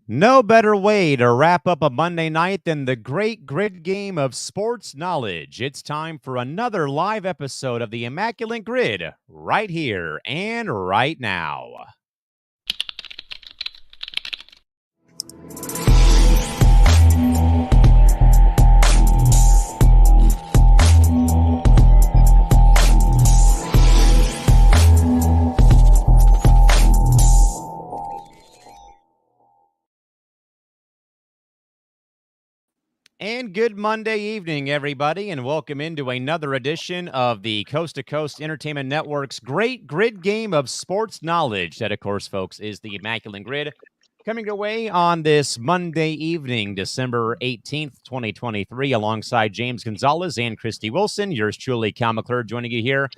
No better way to wrap up a Monday night than the great grid game of sports knowledge. It's time for another live episode of the Immaculate Grid right here and right now. And good Monday evening, everybody, and welcome into another edition of the Coast to Coast Entertainment Network's great grid game of sports knowledge. That, of course, folks, is the Immaculate Grid. Coming your way on this Monday evening, December 18th, 2023, alongside James Gonzalez and Christy Wilson. Yours truly, Callan McClurg, joining you here.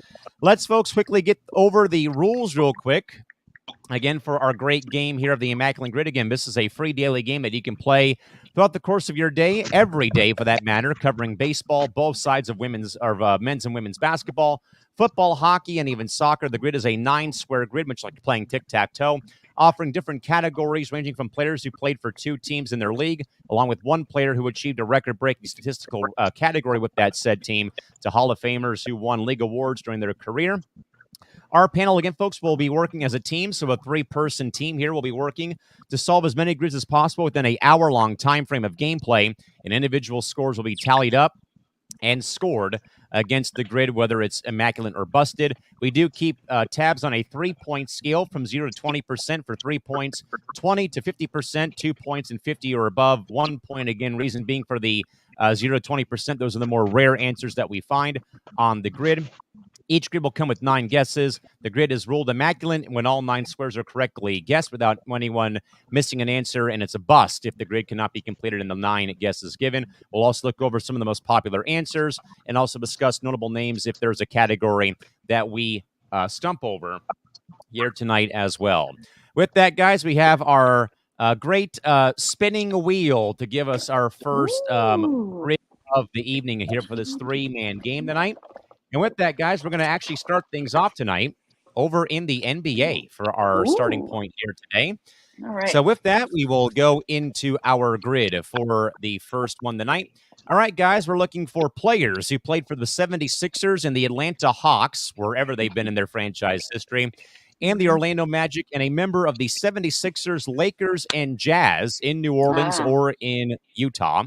Let's, folks, quickly get over the rules real quick. Again, for our great game here of the Immaculate Grid. Again, this is a free daily game that you can play throughout the course of your day, every day for that matter, covering baseball, both sides of men's and women's basketball, football, hockey, and even soccer. The grid is a 9-square grid, much like playing tic-tac-toe, offering different categories ranging from players who played for 2 teams in their league, along with 1 player who achieved a record-breaking statistical category with that said team, to Hall of Famers who won league awards during their career. Our panel, again, folks, will be working as a team, so a 3-person team here will be working to solve as many grids as possible within an hour-long time frame of gameplay, and individual scores will be tallied up and scored against the grid, whether it's immaculate or busted. We do keep tabs on a 3-point scale from 0 to 20% for 3 points, 20 to 50%, 2 points, and 50 or above, 1 point. Again, reason being for the 0 to 20%, those are the more rare answers that we find on the grid. Each grid will come with 9 guesses. The grid is ruled immaculate when all 9 squares are correctly guessed without anyone missing an answer, and it's a bust if the grid cannot be completed in the 9 guesses given. We'll also look over some of the most popular answers and also discuss notable names if there's a category that we stump over here tonight as well. With that, guys, we have our great spinning wheel to give us our first grid of the evening here for this 3-man game tonight. And with that, guys, we're going to actually start things off tonight over in the NBA for our starting point here today. All right. So with that, we will go into our grid for the first one tonight. All right, guys, we're looking for players who played for the 76ers and the Atlanta Hawks, wherever they've been in their franchise history, and the Orlando Magic, and a member of the 76ers, Lakers, and Jazz in New Orleans or in Utah.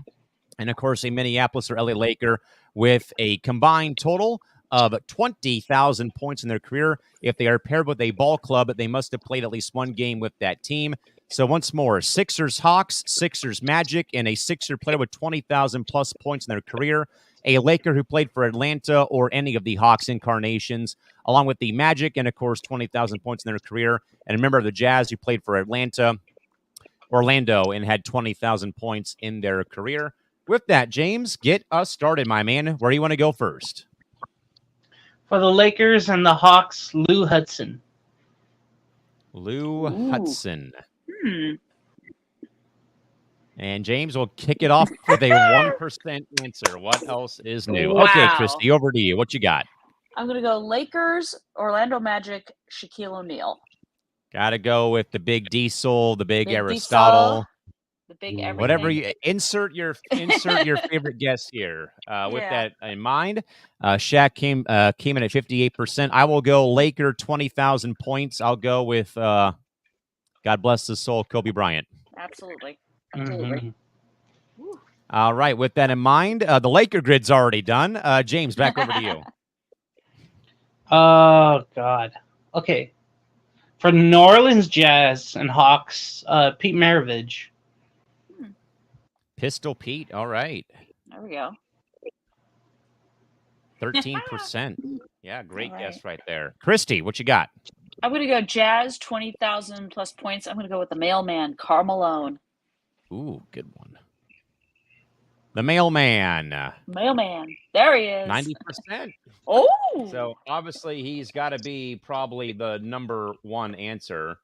And, of course, a Minneapolis or LA Laker with a combined total of 20,000 points in their career. If they are paired with a ball club, they must have played at least 1 game with that team. So once more, Sixers Hawks, Sixers Magic, and a Sixer player with 20,000 plus points in their career. A Laker who played for Atlanta or any of the Hawks incarnations, along with the Magic, and of course 20,000 points in their career. And a member of the Jazz who played for Orlando, and had 20,000 points in their career. With that, James, get us started, my man. Where do you want to go first? For the Lakers and the Hawks, Lou Hudson. Lou Hudson. And James will kick it off with a 1% answer. What else is new? Wow. Okay, Christy, over to you. What you got? I'm going to go Lakers, Orlando Magic, Shaquille O'Neal. Got to go with the big Diesel, the big Aristotle. The big everything. Whatever you insert your favorite guess here. With that in mind, Shaq came in at 58%. I will go Laker 20,000 points. I'll go with God bless his soul, Kobe Bryant. Absolutely. All right. With that in mind, the Laker grid's already done. James, back over to you. Oh God. Okay. For New Orleans Jazz and Hawks, Pete Maravich. Pistol Pete. All right. There we go. 13%. Yeah, great guess right there. Christy, what you got? I'm going to go Jazz, 20,000 plus points. I'm going to go with the mailman, Karl Malone. Ooh, good one. The mailman. Mailman. There he is. 90%. Oh. So obviously he's got to be probably the number 1 answer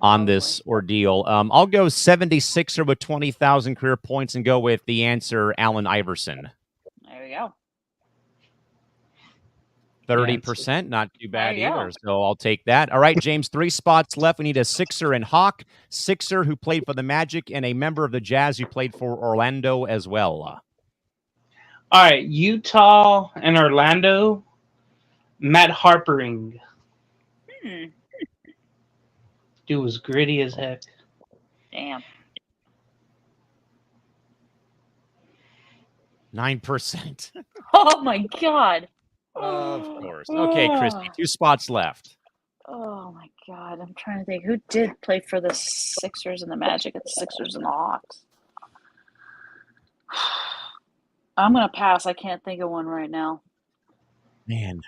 on this ordeal. I'll go 76er with 20,000 career points and go with the answer, Allen Iverson. There we go. 30%, not too bad There you either. go. So I'll take that. All right, James, 3 spots left. We need a Sixer and Hawk. Sixer who played for the Magic and a member of the Jazz who played for Orlando as well. All right, Utah and Orlando. Matt Harpering. Dude was gritty as heck. Damn. 9%. Oh my God. Of course. Okay, Christy, 2 spots left. Oh my God. I'm trying to think who did play for the Sixers and the Magic and the Sixers and the Hawks. I'm gonna pass. I can't think of one right now. Man,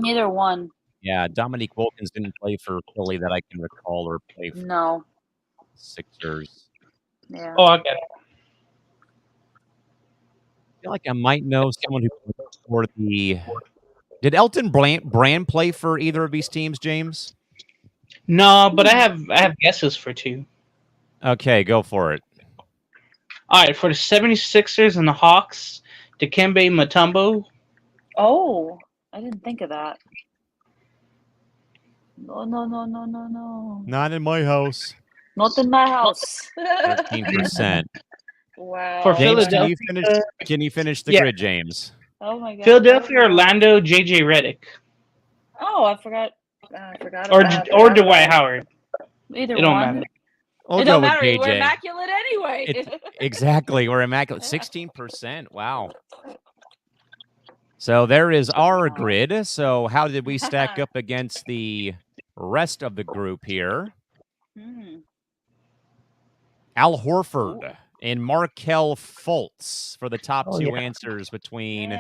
Neither one. yeah, Dominique Wilkins didn't play for Philly that I can recall or play for No. Sixers. Yeah. Oh, I get it. I feel like I might know someone who played for the. Did Elton Brand play for either of these teams, James? No, but I have guesses for 2. Okay, go for it. All right, for the 76ers and the Hawks, Dikembe Mutombo. Oh, I didn't think of that. No. Not in my house. Not in my house. 13%. Wow. For James, Philadelphia, can you finish the yeah. grid, James? Oh my God. Philadelphia, Orlando, JJ Redick. Oh, I forgot. Or about Dwight that. Howard. Either It don't one. matter. We'll It go don't with matter. We're JJ. immaculate anyway. Exactly. We're immaculate. 16%. Wow. So there is our grid. So how did we stack up against the rest of the group here? Al Horford and Markelle Fultz for the top 2 answers between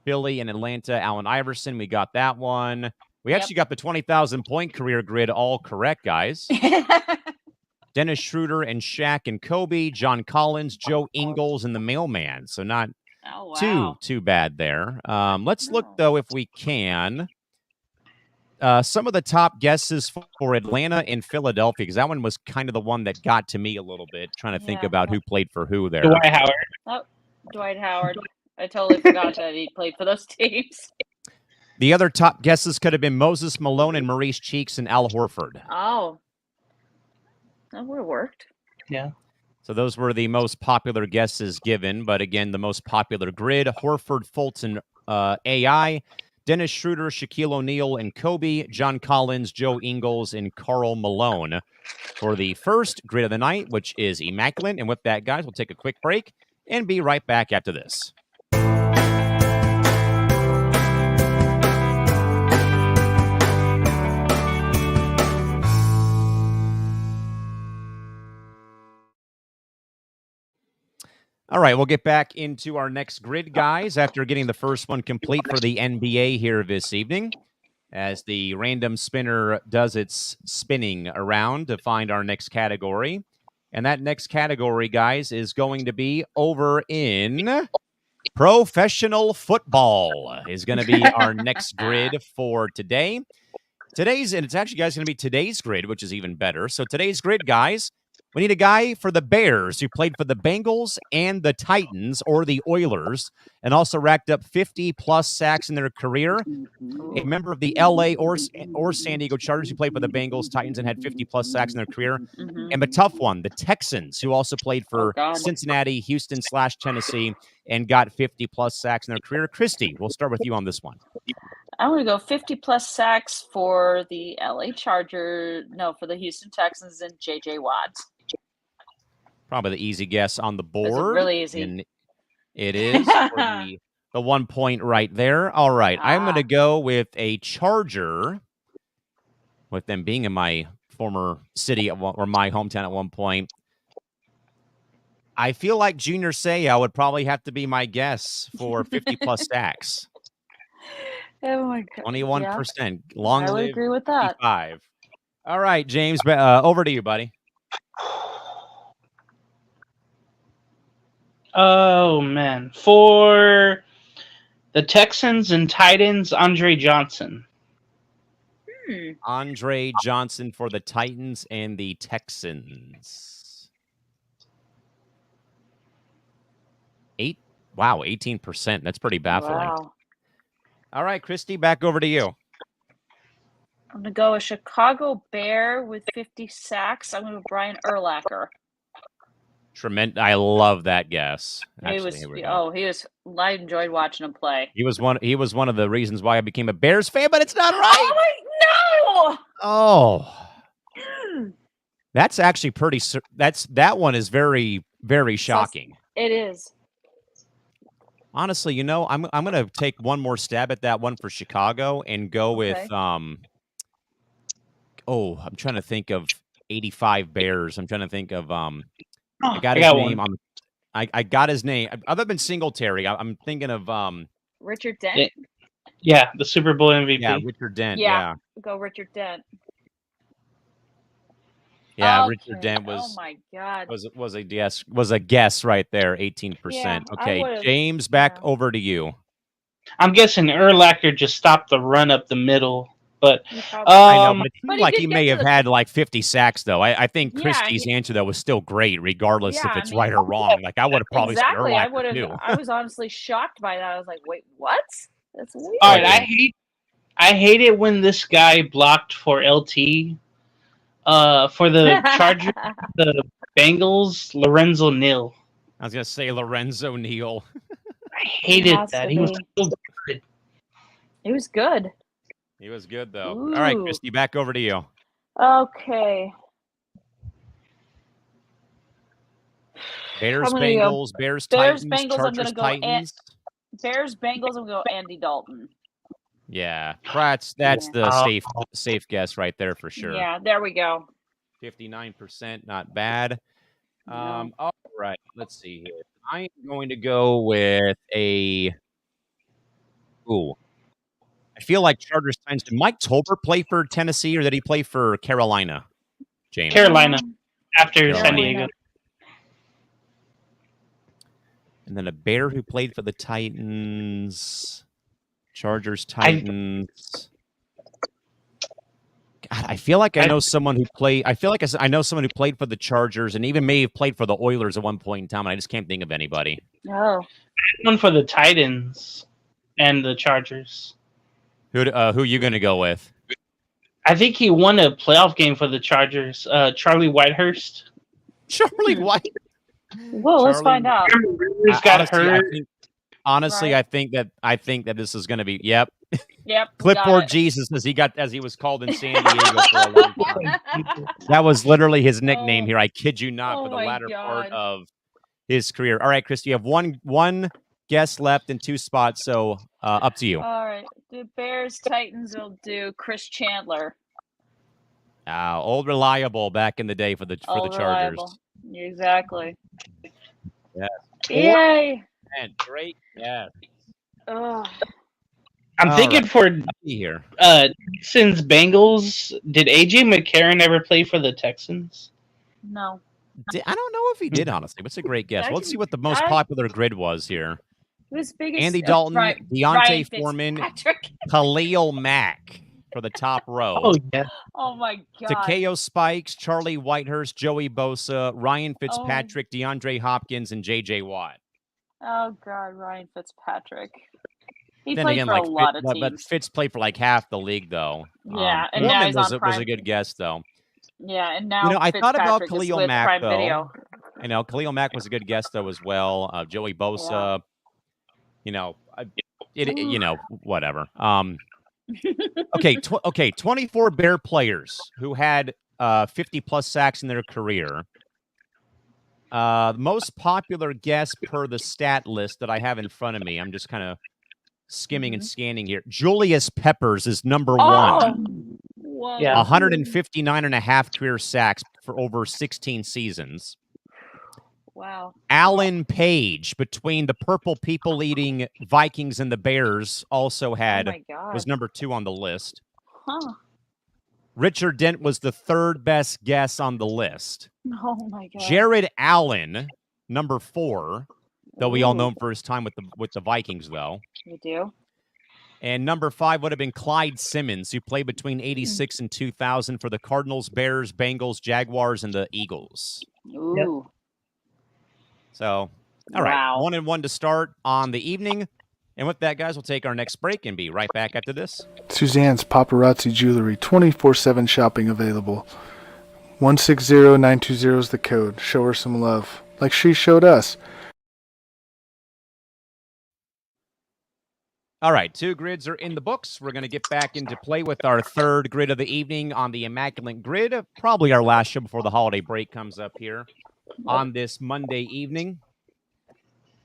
Philly and Atlanta. Allen Iverson, we got that one. We actually got the 20,000-point career grid all correct, guys. Dennis Schroeder and Shaq and Kobe, John Collins, Joe Ingles, and the mailman. So not too bad there. Let's look, though, if we can. Some of the top guesses for Atlanta and Philadelphia, because that one was kind of the one that got to me a little bit, trying to think about who played for who there. Dwight Howard. Oh, Dwight Howard. I totally forgot that he played for those teams. The other top guesses could have been Moses Malone and Maurice Cheeks and Al Horford. Oh. That would have worked. Yeah. So those were the most popular guesses given, but again, the most popular grid, Horford, Fultz, and AI, Dennis Schroeder, Shaquille O'Neal, and Kobe, John Collins, Joe Ingles, and Karl Malone for the first grid of the night, which is Immaculate. And with that, guys, we'll take a quick break and be right back after this. All right, we'll get back into our next grid, guys, after getting the first one complete for the NBA here this evening, as the random spinner does its spinning around to find our next category. And that next category, guys, is going to be over in professional football is going to be our next grid for today. And it's actually, guys, going to be today's grid, which is even better. So today's grid, guys, we need a guy for the Bears who played for the Bengals and the Titans or the Oilers and also racked up 50-plus sacks in their career. A member of the L.A. or San Diego Chargers who played for the Bengals, Titans, and had 50-plus sacks in their career. And the tough one, the Texans, who also played for Cincinnati, Houston/Tennessee, and got 50-plus sacks in their career. Christy, we'll start with you on this one. I'm going to go 50-plus sacks for the L.A. Chargers. No, for the Houston Texans and J.J. Watt. Probably the easy guess on the board. It's really easy. And it is for the 1 point right there. All right. I'm going to go with a Charger, with them being in my former city or my hometown at one point. I feel like Junior Seau would probably have to be my guess for 50-plus sacks. Oh, my God. 21%. Yeah. Long I would live agree with that. 55. All right, James, over to you, buddy. Oh, man. For the Texans and Titans, Andre Johnson. Andre Johnson for the Titans and the Texans. 18%. That's pretty baffling. Wow. All right, Christy, back over to you. I'm gonna go a Chicago Bear with 50 sacks. I'm gonna go Brian Urlacher. Tremendous. I love that guess. Actually, here we go. He was. I enjoyed watching him play. He was one of the reasons why I became a Bears fan, but it's not right. Oh no! Oh, that's actually pretty. That one is very, very shocking. It is. Honestly, you know, I'm gonna take one more stab at that one for Chicago and go with I'm trying to think of 85 Bears. I'm trying to think of I got his name. I got his name. Other than Singletary, I'm thinking of Richard Dent. Yeah, the Super Bowl MVP. Yeah, Richard Dent. Yeah. Go Richard Dent. Yeah, okay. Richard Dent was. Oh my God. Was a guess right there. 18%. Yeah, okay, James, back over to you. I'm guessing Urlacher just stopped the run up the middle. But I know, but it seemed like he may have had like 50 sacks, though. I think Christie's answer, though, was still great, regardless if it's right or wrong. Like, I would have probably said Urlacher, too. I was honestly shocked by that. I was like, wait, what? That's weird. All right, I hate it when this guy blocked for LT. For the Chargers, the Bengals, Lorenzo Neal. I was going to say Lorenzo Neal. I hated that. He was so good. He was good. He was good, though. Ooh. All right, Christy, back over to you. Okay. Bears, Bengals, Bears, Titans, Bengals, Chargers, Titans. Bears, Bengals, I'm going to go Andy Dalton. Yeah, that's the safe guess right there for sure. Yeah, there we go. 59%, not bad. No. All right, let's see here. I am going to go with a. Ooh. I feel like Chargers Titans. Did Mike Tolbert play for Tennessee or did he play for Carolina? James. Carolina after San Diego. And then a Bear who played for the Titans. Chargers, Titans. God, I feel like I know someone who played. I feel like I know someone who played for the Chargers and even may have played for the Oilers at one point in time. And I just can't think of anybody. Oh, one for the Titans and the Chargers. Who are you going to go with? I think he won a playoff game for the Chargers. Charlie Whitehurst. Charlie White. Well, let's find out. Got hurt. Honestly, right. I think that this is going to be. Yep. Yep. Clipboard Jesus, as he was called in San Diego for a long time. That was literally his nickname here. I kid you not, for the latter part of his career. All right, Chris, you have one guess left in 2 spots, so up to you. All right, the Bears Titans will do Chris Chandler. Old reliable back in the day for the Chargers. Reliable. Exactly. Yes. Yay! Man, great. Yeah. I'm thinking for here. Texans Bengals. Did AJ McCarron ever play for the Texans? No. I don't know if he did, honestly. What's a great guess? Well, let's see what the most popular grid was here. Who's biggest? Andy Dalton, Deontay Foreman, Khalil Mack for the top row. Oh, yeah. Oh, my God. Takeo Spikes, Charlie Whitehurst, Joey Bosa, Ryan Fitzpatrick, DeAndre Hopkins, and J.J. Watt. Oh, God, Ryan Fitzpatrick. He played for a lot of teams. But Fitz played for like half the league, though. Yeah, and Foreman now he's on Prime. Was a good guess, though. Yeah, and now I thought about Khalil Mack, Prime though. Video. I know Khalil Mack was a a good guess, though, as well. Joey Bosa, whatever. Okay, 24 Bear players who had 50-plus sacks in their career. Most popular guess per the stat list that I have in front of me. I'm just kind of skimming and scanning here. Julius Peppers is number one. Whoa. Yeah. 159 and a half career sacks for over 16 seasons. Wow. Alan Page, between the purple people-eating Vikings and the Bears, also was number 2 on the list. Huh. Richard Dent was the 3rd best guess on the list. Oh, my God. Jared Allen, number 4, though we all know him for his time with the Vikings, though. We do. And number 5 would have been Clyde Simmons, who played between 86 and 2000 for the Cardinals, Bears, Bengals, Jaguars, and the Eagles. Ooh. Yep. So, all right. 1-1 to start on the evening. And with that, guys, we'll take our next break and be right back after this. Suzanne's Paparazzi Jewelry, 24/7 shopping available. 160920 is the code. Show her some love, like she showed us. All right, 2 grids are in the books. We're going to get back into play with our 3rd grid of the evening on the Immaculate Grid. Probably our last show before the holiday break comes up here on this Monday evening.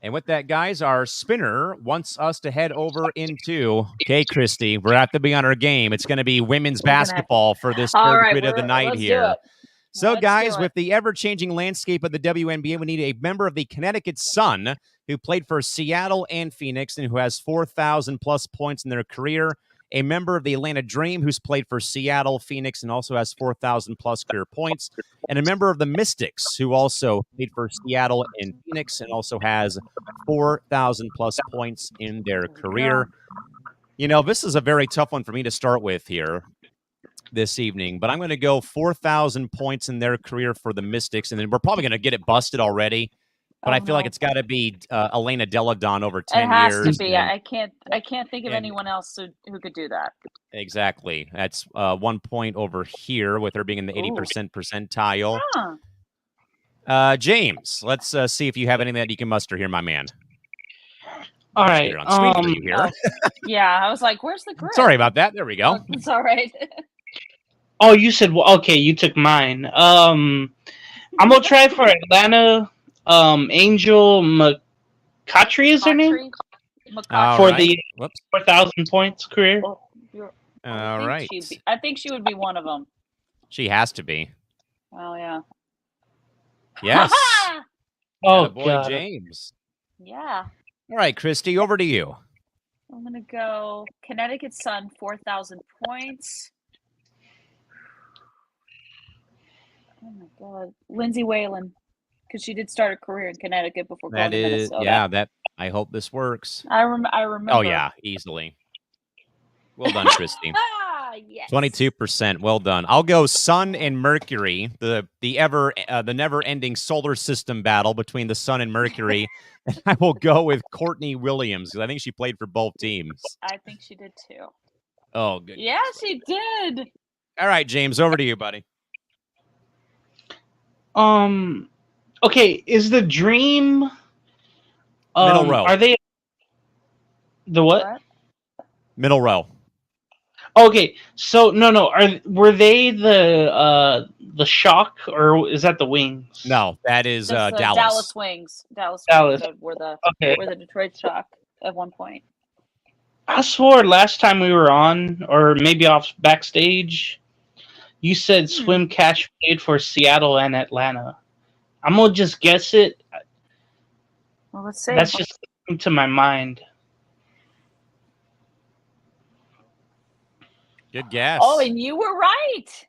And with that, guys, our spinner wants us to head over into, okay, Christy, we're have to be on our game. It's going to be women's basketball for this 3rd grid of the night let's here. Do it. So, Let's guys, do with it. the ever-changing landscape of the WNBA, we need a member of the Connecticut Sun who played for Seattle and Phoenix and who has 4,000-plus points in their career, a member of the Atlanta Dream who's played for Seattle, Phoenix, and also has 4,000-plus career points, and a member of the Mystics who also played for Seattle and Phoenix and also has 4,000-plus points in their career. You know, this is a very tough one for me to start with here this evening, but I'm going to go 4,000 points in their career for the Mystics, and then we're probably going to get it busted already. But I feel like it's got to be Elena Deladon over 10 years. It has to be. I can't think of anyone else who could do that. Exactly. That's 1 point over here with her being in the 80% percentile. James, let's see if you have anything that you can muster here, my man. All right. Here on screen for you here. Yeah, I was like, "Where's the grid?" Sorry about that. There we go. It's all right. Oh, you said okay. You took mine. I'm gonna try for Atlanta. Angel McCautry is her name for the 4,000 points career. All right. I think she would be one of them. She has to be. Oh yeah. Yes. Oh boy, God. James. Yeah. All right, Christy, over to you. I'm gonna go Connecticut Sun, 4,000 points. Oh my God, Lindsay Whalen, because she did start a career in Connecticut before going to Minnesota. Yeah. I hope this works. I remember. Oh yeah, easily. Well done, Christy. Yes. 22%. Well done. I'll go Sun and Mercury, the never-ending solar system battle between the Sun and Mercury. And I will go with Courtney Williams because I think she played for both teams. I think she did too. Oh, good. Yeah, she did. All right, James, over to you, buddy. Okay, is the Dream middle row? Are they the what? Middle row. Okay, so no. Were they the Shock or is that the Wings? No, that is Dallas. Dallas Wings. Dallas were the Detroit Shock at one point. I swore last time we were on, or maybe off backstage, you said Swim Cash played for Seattle and Atlanta. I'm gonna just guess it. Well, let's see. That's just coming to my mind. Good guess. Oh, and you were right.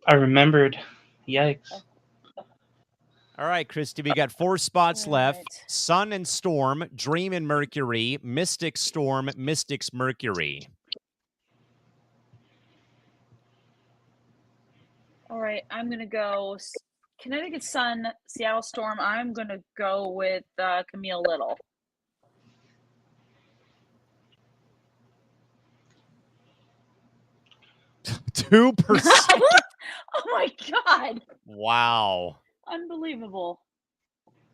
I remembered. Yikes. All right, Christy, we got 4 spots left. Sun and Storm, Dream and Mercury, Mystics Storm, Mystics Mercury. All right, I'm going to go Connecticut Sun, Seattle Storm. I'm going to go with Camille Little. $2. Oh my God. Wow. Unbelievable.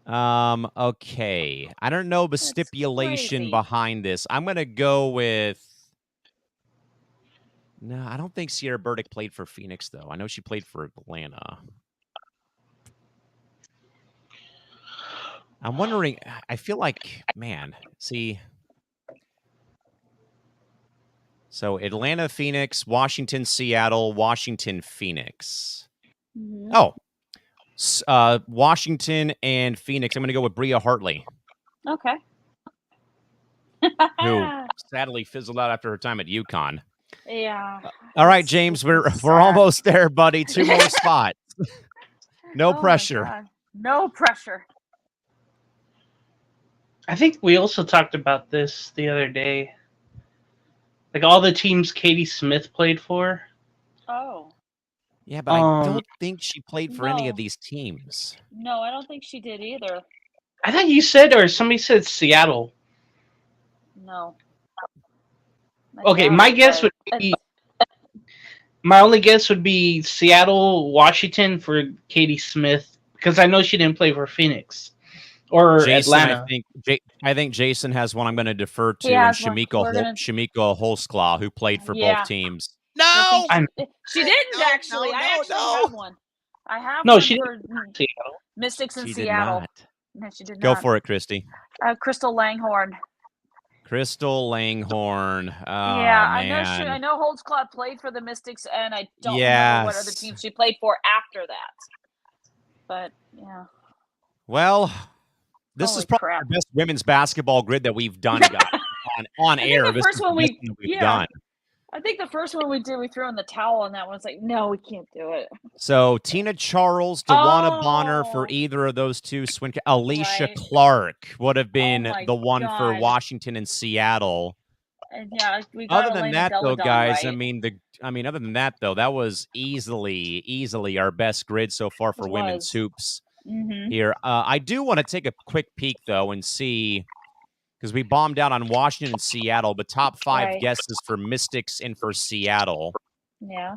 Okay. I don't know the stipulation behind this. I'm going to go with... No, I don't think Sierra Burdick played for Phoenix, though. I know she played for Atlanta. I'm wondering... I feel like... Man, see... So Atlanta, Phoenix, Washington, Seattle, Washington, Phoenix. Mm-hmm. Oh, Washington and Phoenix. I'm going to go with Bria Hartley. Okay. Who sadly fizzled out after her time at UConn. Yeah. All right, James, we're almost there, buddy. 2 more spots. No pressure. No pressure. I think we also talked about this the other day. Like all the teams Katie Smith played for. Oh. Yeah, but I don't think she played for any of these teams. No, I don't think she did either. I thought you said, or somebody said Seattle. No. Okay, my guess would be. My only guess would be Seattle, Washington for Katie Smith, because I know she didn't play for Phoenix or Jason, Atlanta. I think Jason has one I'm going to defer to, He and has one. Shamika Holsclaw, who played for both teams. No, I'm- she didn't actually. I actually have one. I have No, one she for didn't. Seattle. Mystics in She did Seattle. not. No, she did Go not. for it, Christy. Crystal Langhorn. Crystal Langhorn. Oh, Yeah, man. I know Holtzclaw played for the Mystics, and I don't remember what other team she played for after that. But yeah. Well, this Holy is probably crap. our best women's basketball grid that we've done on air. The first one we've done. I think the first one we did, we threw in the towel on that one. It's like, no, we can't do it. So Tina Charles, Dewana Bonner for either of those two. Alicia Clark would have been the one for Washington and Seattle. And yeah, we got other than Elena that, though, Deladon, guys, right? Other than that, though, that was easily our best grid so far for women's hoops here. I do want to take a quick peek, though, and see, because we bombed out on Washington and Seattle, but top 5 guesses for Mystics and for Seattle. Yeah.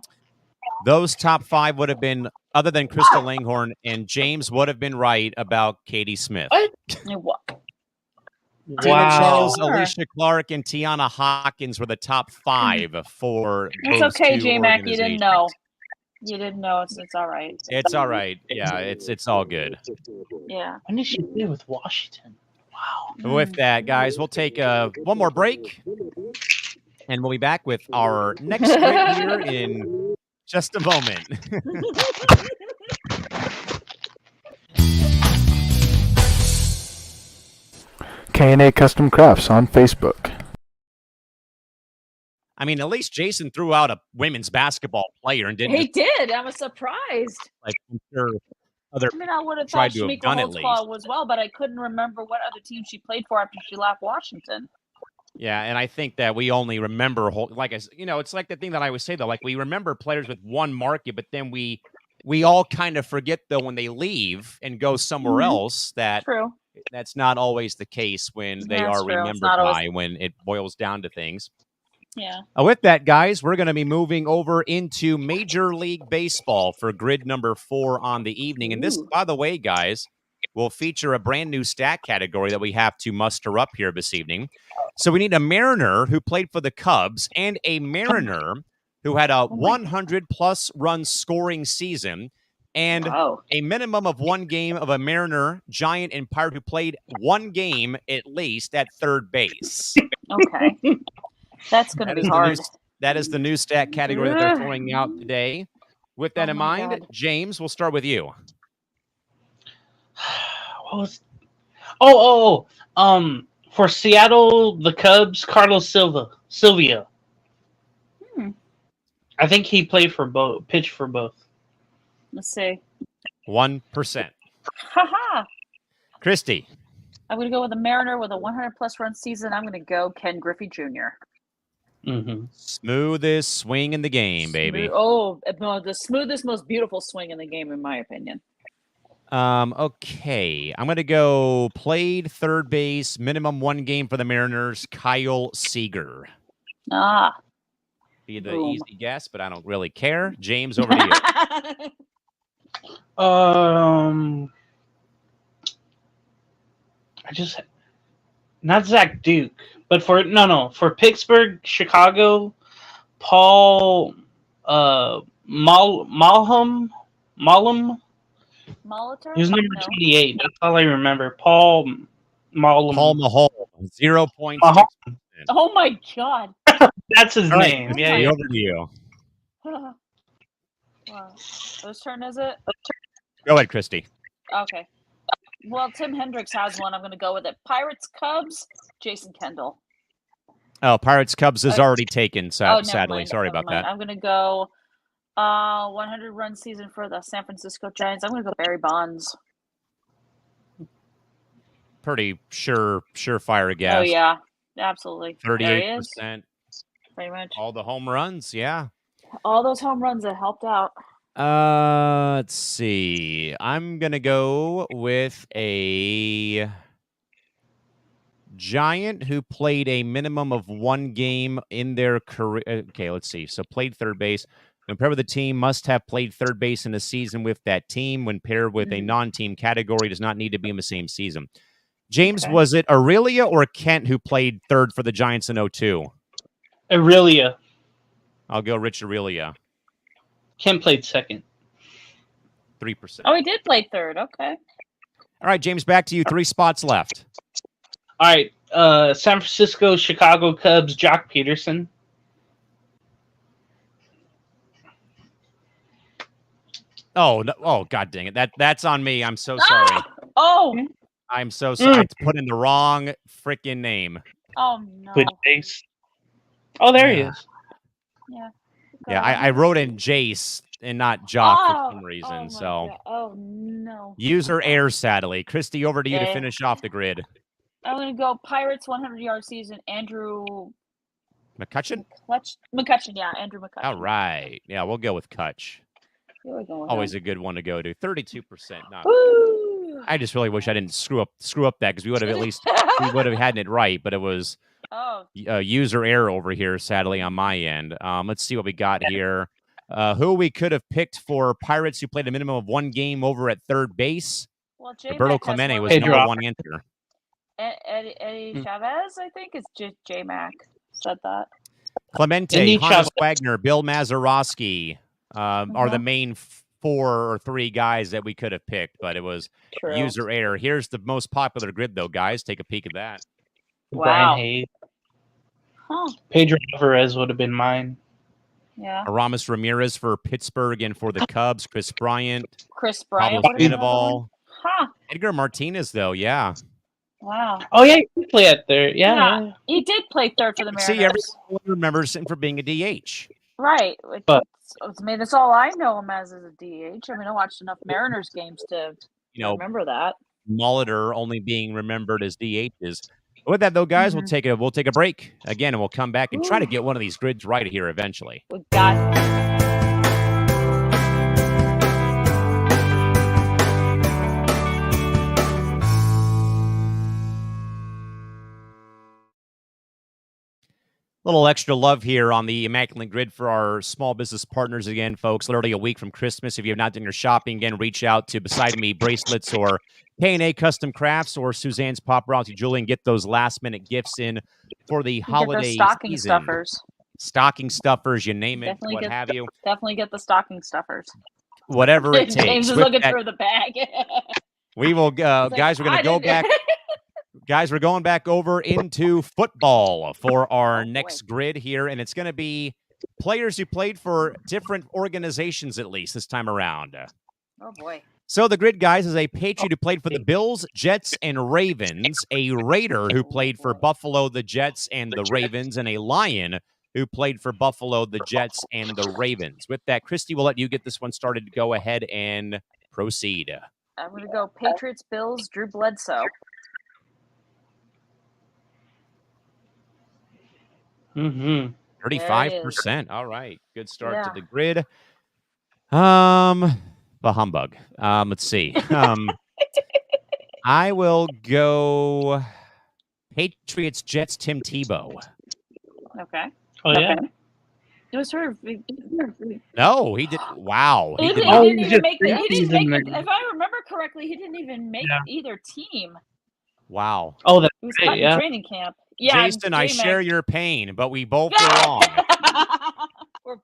Those top 5 would have been, other than Crystal Langhorn, and James would have been right about Katie Smith. What? Tina Charles, Alicia Clark, and Tiana Hawkins were the top 5 for It's those okay, two J-Mac. You didn't know. organizations. You didn't know. It's all right. It's all right. Yeah, it's all good. Yeah. When did she play with Washington? Wow. With that, guys, we'll take one more break, and we'll be back with our next grid here in just a moment. K&A Custom Crafts on Facebook. I mean, at least Jason threw out a women's basketball player and didn't. He did. I was surprised. Like, I'm sure other. I mean, I would have thought Shamika Holtzclaw was well, but I couldn't remember what other team she played for after she left Washington. Yeah, and I think that we only remember, like, it's like the thing that I always say, though, like, we remember players with one market, but then we all kind of forget, though, when they leave and go somewhere else, that that's not always the case when they are remembered by, when it boils down to things. Yeah. With that, guys, we're going to be moving over into Major League Baseball for grid number 4 on the evening. And this, by the way, guys, will feature a brand new stat category that we have to muster up here this evening. So we need a Mariner who played for the Cubs and a Mariner who had a 100-plus run scoring season and a minimum of 1 game of a Mariner, Giant, and Pirate who played 1 game at least at third base. Okay. That's going to be hard. That is the new stat category that they're throwing out today. With that in mind, James, we'll start with you. What was? For Seattle, the Cubs, Carlos Sylvia. I think he played for both, pitched for both. Let's see. 1%. Haha. Christy. I'm going to go with a Mariner with a 100-plus run season. I'm going to go Ken Griffey Jr. Smoothest swing in the game, baby. The smoothest, most beautiful swing in the game, in my opinion. Okay. I'm going to go played third base, minimum 1 game for the Mariners, Kyle Seager. Be the easy guess, but I don't really care. James, over to you. Not Zach Duke, but for Pittsburgh, Chicago, Paul Malham. Molitor? He was number 28. That's all I remember. Paul Malham. Paul Mahol, 0.6%. Oh my God. That's his name. Yeah. Over to you. Wow. Whose turn is it? Go ahead, Christy. Okay. Well, Tim Hendricks has one. I'm going to go with it. Pirates, Cubs, Jason Kendall. Oh, Pirates, Cubs is already taken, sadly. Sorry Never about mind. that. I'm going to go 100-run season for the San Francisco Giants. I'm going to go Barry Bonds. Pretty surefire guess. Oh, yeah. Absolutely. 38%. Pretty much. All the home runs, yeah. All those home runs that helped out. Let's see. I'm going to go with a Giant who played a minimum of one game in their career. Okay, let's see. So played third base. When paired with a team, must have played third base in a season with that team. When paired with a non-team category, does not need to be in the same season. James, was it Aurelia or Kent who played third for the Giants in 02? Aurelia. I'll go Rich Aurelia. Kent played second. 3%. Oh, he did play third. Okay. All right, James, back to you. 3 spots left. All right. San Francisco, Chicago Cubs, Jock Peterson. Oh, no. Oh, God dang it. That's on me. I'm so sorry. Oh. I'm so sorry. I put in the wrong freaking name. Oh, no. Good face. Oh, there he is. Yeah. Yeah, I wrote in Jace and not Jock for some reason. So, oh no. User error, sadly. Christy, over to you to finish off the grid. I'm gonna go Pirates 100-yard season. Andrew McCutcheon? McCutcheon, yeah, Andrew McCutcheon. All right. Yeah, we'll go with Kutch. Always him. a good one to go to. 32%. Not. Woo! I just really wish I didn't screw up that because we would have at least had it right, but it was user error over here, sadly, on my end. Let's see what we got here. Who we could have picked for Pirates who played a minimum of one game over at third base. Well, Roberto Clemente was number one answer. Eddie Chavez, I think, is just J-Mac said that. Clemente, Hannes Wagner, Bill Mazeroski are the main 4 or 3 guys that we could have picked, but it was user error. Here's the most popular grid, though, guys. Take a peek at that. Wow. Brian Hayes. Huh. Pedro Alvarez would have been mine. Yeah. Aramis Ramirez for Pittsburgh and for the Cubs. Chris Bryant. Pablo Sandoval. Huh. Edgar Martinez, though, yeah. Wow. Oh, yeah, he did play at third. Yeah. He did play third for the Mariners. See, everyone remembers him for being a DH. Right. I mean, that's all I know him as is a DH. I mean, I watched enough Mariners games to remember that. Molitor only being remembered as DHs. With that, though, guys, we'll take a break again, and we'll come back and try to get one of these grids right here eventually. We got little extra love here on the Immaculate Grid for our small business partners again, folks. Literally a week from Christmas. If you have not done your shopping, again, reach out to Beside Me Bracelets or K&A Custom Crafts or Suzanne's Paparazzi Jewelry and get those last-minute gifts in for the holiday stocking season. Stuffers. Stocking stuffers, you name it, have you. Definitely get the stocking stuffers. Whatever it takes. James is looking through the bag. We will, guys, we're going to go back. Guys, we're going back over into football for our next grid here, and it's going to be players who played for different organizations at least this time around. Oh, boy. So the grid, guys, is a Patriot who played for the Bills, Jets, and Ravens, a Raider who played for Buffalo, the Jets, and the Ravens, and a Lion who played for Buffalo, the Jets, and the Ravens. With that, Christy, we'll let you get this one started. Go ahead and proceed. I'm going to go Patriots, Bills, Drew Bledsoe. 35%. All right. Good start to the grid. The humbug. Let's see. I will go Patriots, Jets, Tim Tebow. Okay. Oh, yeah. It was sort of. No, he did. Wow. He didn't even make if I remember correctly, he didn't even make either team. Wow. Oh, that's right, in training camp. Yeah, Jason, I share your pain, but we both were wrong.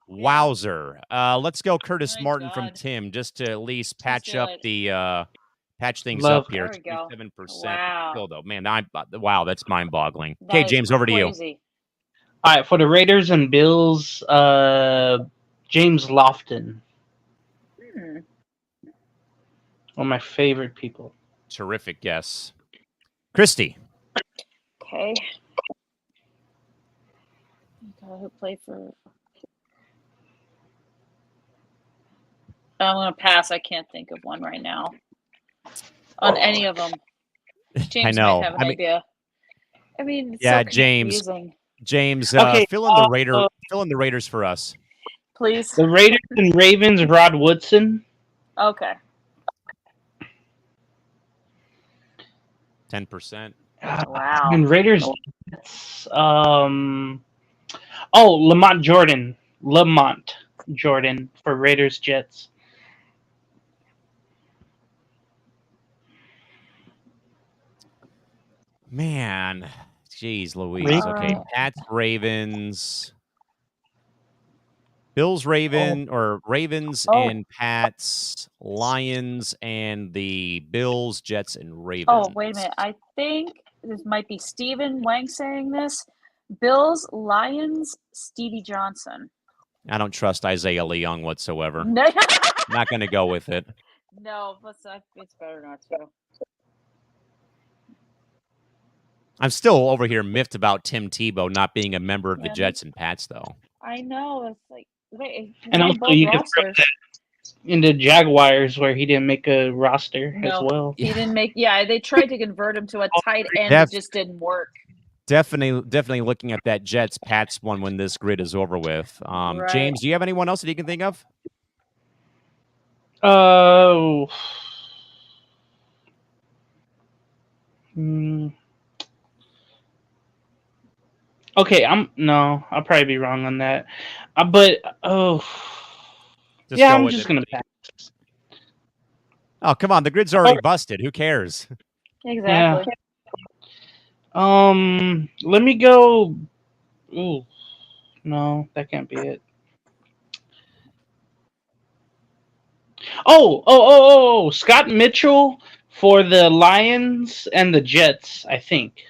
Wowzer. Let's go Curtis Martin from Tim just to at least patch things up here. 27%. Wow. Still, though, man, wow, that's mind-boggling. Okay, James, over to you. All right, for the Raiders and Bills, James Lofton. One of my favorite people. Terrific guess. Christy. Okay. Who played for? I'm going to pass. I can't think of one right now. On any of them. James might have an idea. I mean, it's so confusing. James, fill in the Raiders for us. Please. The Raiders and Ravens, Rod Woodson. Okay. 10%. Wow. And Raiders. Lamont Jordan for Raiders Jets. Man, jeez Louise. Okay, Pats, Ravens, Bills, Ravens and Pats, Lions and the Bills, Jets and Ravens. Oh, wait a minute. I think this might be Stephen Wang saying this. Bills, Lions, Stevie Johnson. I don't trust Isaiah Leung whatsoever. Not going to go with it. No, but it's better not to. I'm still over here miffed about Tim Tebow not being a member of the Jets and Pats, though. I know. It's like, wait. And also, you can throw that into Jaguars where he didn't make a roster as well. He didn't make. Yeah, they tried to convert him to a tight end. It just didn't work. Definitely looking at that Jets-Pats one when this grid is over with. Right. James, do you have anyone else that you can think of? Okay, I'll probably be wrong on that. I'm just gonna pass. Oh, come on, the grid's already busted. Who cares? Exactly. Yeah. Let me go. Ooh, no, that can't be it. Scott Mitchell for the Lions and the Jets, I think.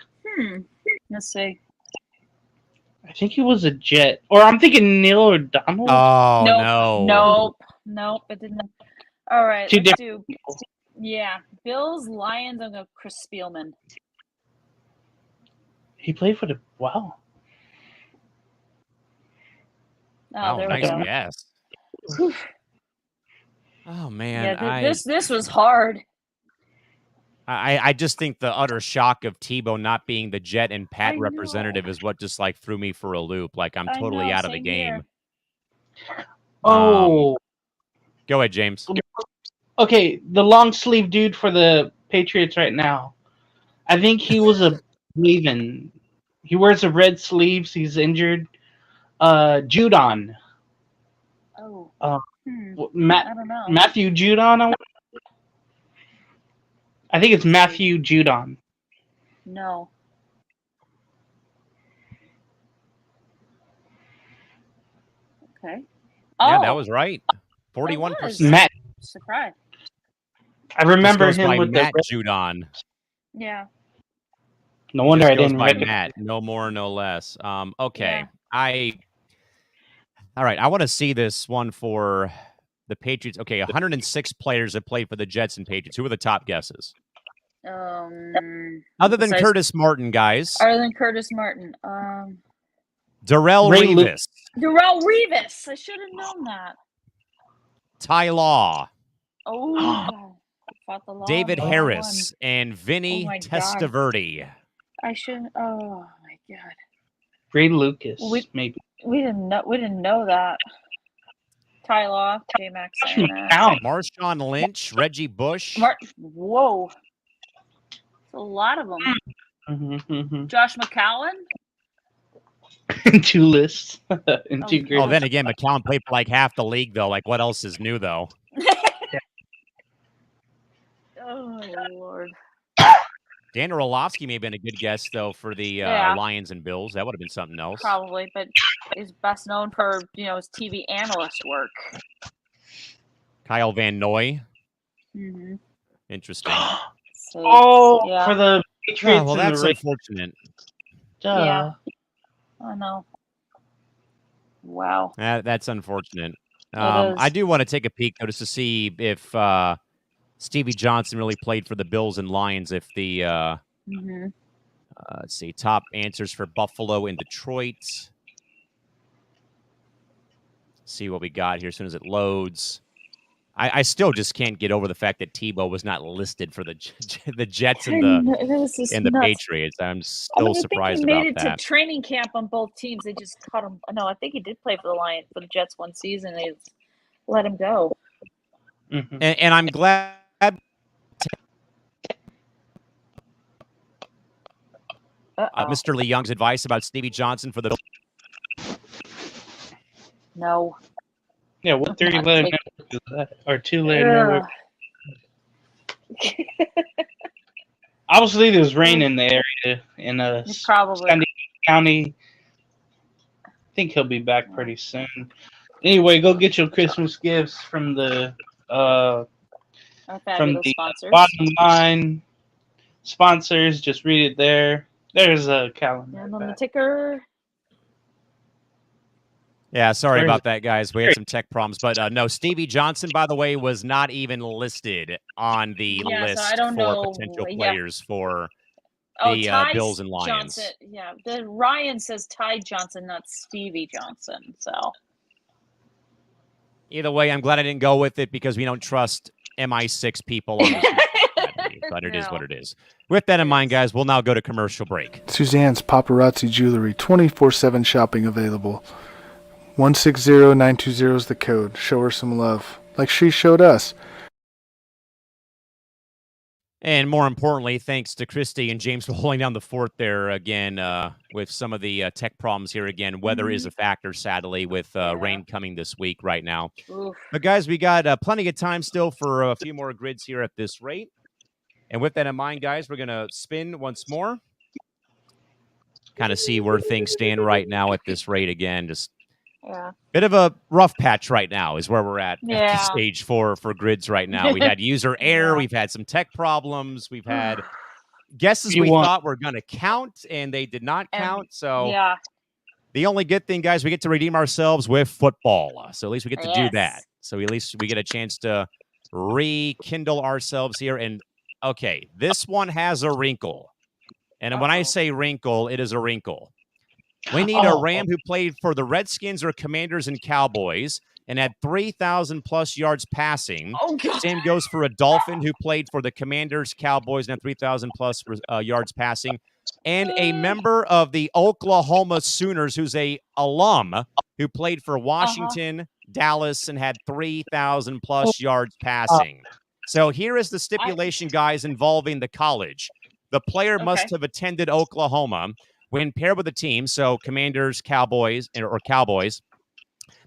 Let's see. I think he was a Jet. Or I'm thinking Neil O'Donnell. Oh, Nope, it didn't. All right, let's do. Yeah, Bills, Lions, I'm going to Chris Spielman. He played for the... Wow. Oh, there we nice go. guess. Oh, man. Yeah, this was hard. I just think the utter shock of Tebow not being the Jet and Pat representative is what just like threw me for a loop. Like I'm totally out of the game. Go ahead, James. Okay, the long sleeve dude for the Patriots right now. I think he was a Raven. He wears the red sleeves. He's injured. Judon. Oh. I don't know. Matthew Judon. I think it's Matthew Judon. No. Okay. Yeah, that was right. 41%. Matt. Surprise. I remember him with Matt Judon. Yeah. No wonder I didn't recognize Matt. No more, no less. Okay. Yeah. All right. I want to see this one for the Patriots. Okay, 106 players have played for the Jets and Patriots. Who are the top guesses? Other than Curtis Martin, guys. Other than Curtis Martin. Darrell Revis. Darrell Revis. I should have known that. Ty Law. Oh. David Harris and Vinny Testaverde. I shouldn't. Oh my God. Ray Lucas. Maybe. We didn't know that. Ty Law, J Max, Marshawn Lynch, Reggie Bush. Whoa. A lot of them. Mm-hmm. Josh McCown. In two lists. In two grids. Oh, then again, McCown played for like half the league, though. Like, what else is new, though? Oh, Lord. Dan Orlovsky may have been a good guess, though, for the Lions and Bills. That would have been something else. Probably, but he's best known for, his TV analyst work. Kyle Van Noy. Mm-hmm. Interesting. For the Patriots. Well, that's unfortunate. Yeah. I know. Wow. That's unfortunate. I do want to take a peek, though, just to see if Stevie Johnson really played for the Bills and Lions. If the let's see, top answers for Buffalo and Detroit. Let's see what we got here as soon as it loads. I still just can't get over the fact that Tebow was not listed for the Jets and the Patriots. I'm still surprised about that. He made it to training camp on both teams. They just cut him. No, I think he did play for the Jets one season. They just let him go. Mm-hmm. And I'm glad. Mr. Lee Young's advice about Stevie Johnson for the. No. Yeah, what 30 layer network is that? Or 2-layer network? Obviously, there's rain in the area in probably County. I think he'll be back pretty soon. Anyway, go get your Christmas gifts from the sponsors. Bottom line sponsors. Just read it there. There's a calendar. And on the ticker. Yeah, sorry about that, guys. We had some tech problems. But no, Stevie Johnson, by the way, was not even listed on the list for potential players for the Bills and Lions. Johnson. Yeah, Ryan says Ty Johnson, not Stevie Johnson. So either way, I'm glad I didn't go with it because we don't trust MI6 people on this. But it is what it is. With that in mind, guys, we'll now go to commercial break. Suzanne's Paparazzi Jewelry, 24/7 shopping available. 160920 is the code. Show her some love, like she showed us. And more importantly, thanks to Christy and James for holding down the fort there again with some of the tech problems here again. Weather is a factor, sadly, with rain coming this week right now. Oof. But, guys, we got plenty of time still for a few more grids here at this rate. And with that in mind, guys, we're going to spin once more. Kind of see where things stand right now at this rate again. Just bit of a rough patch right now is where we're at the stage for grids right now. We had user error. We've had some tech problems. We've had guesses we thought were going to count, and they did not count. So the only good thing, guys, we get to redeem ourselves with football. So at least we get to do that. So at least we get a chance to rekindle ourselves here. And, okay, this one has a wrinkle. And when I say wrinkle, it is a wrinkle. We need a Ram who played for the Redskins or Commanders and Cowboys and had 3,000-plus yards passing. Same goes for a Dolphin who played for the Commanders, Cowboys, and had 3,000-plus yards passing. And a member of the Oklahoma Sooners who's a alum who played for Washington, Dallas, and had 3,000-plus yards passing. So here is the stipulation, guys, involving the college. The player must have attended Oklahoma. When paired with a team, so Commanders, Cowboys, or Cowboys,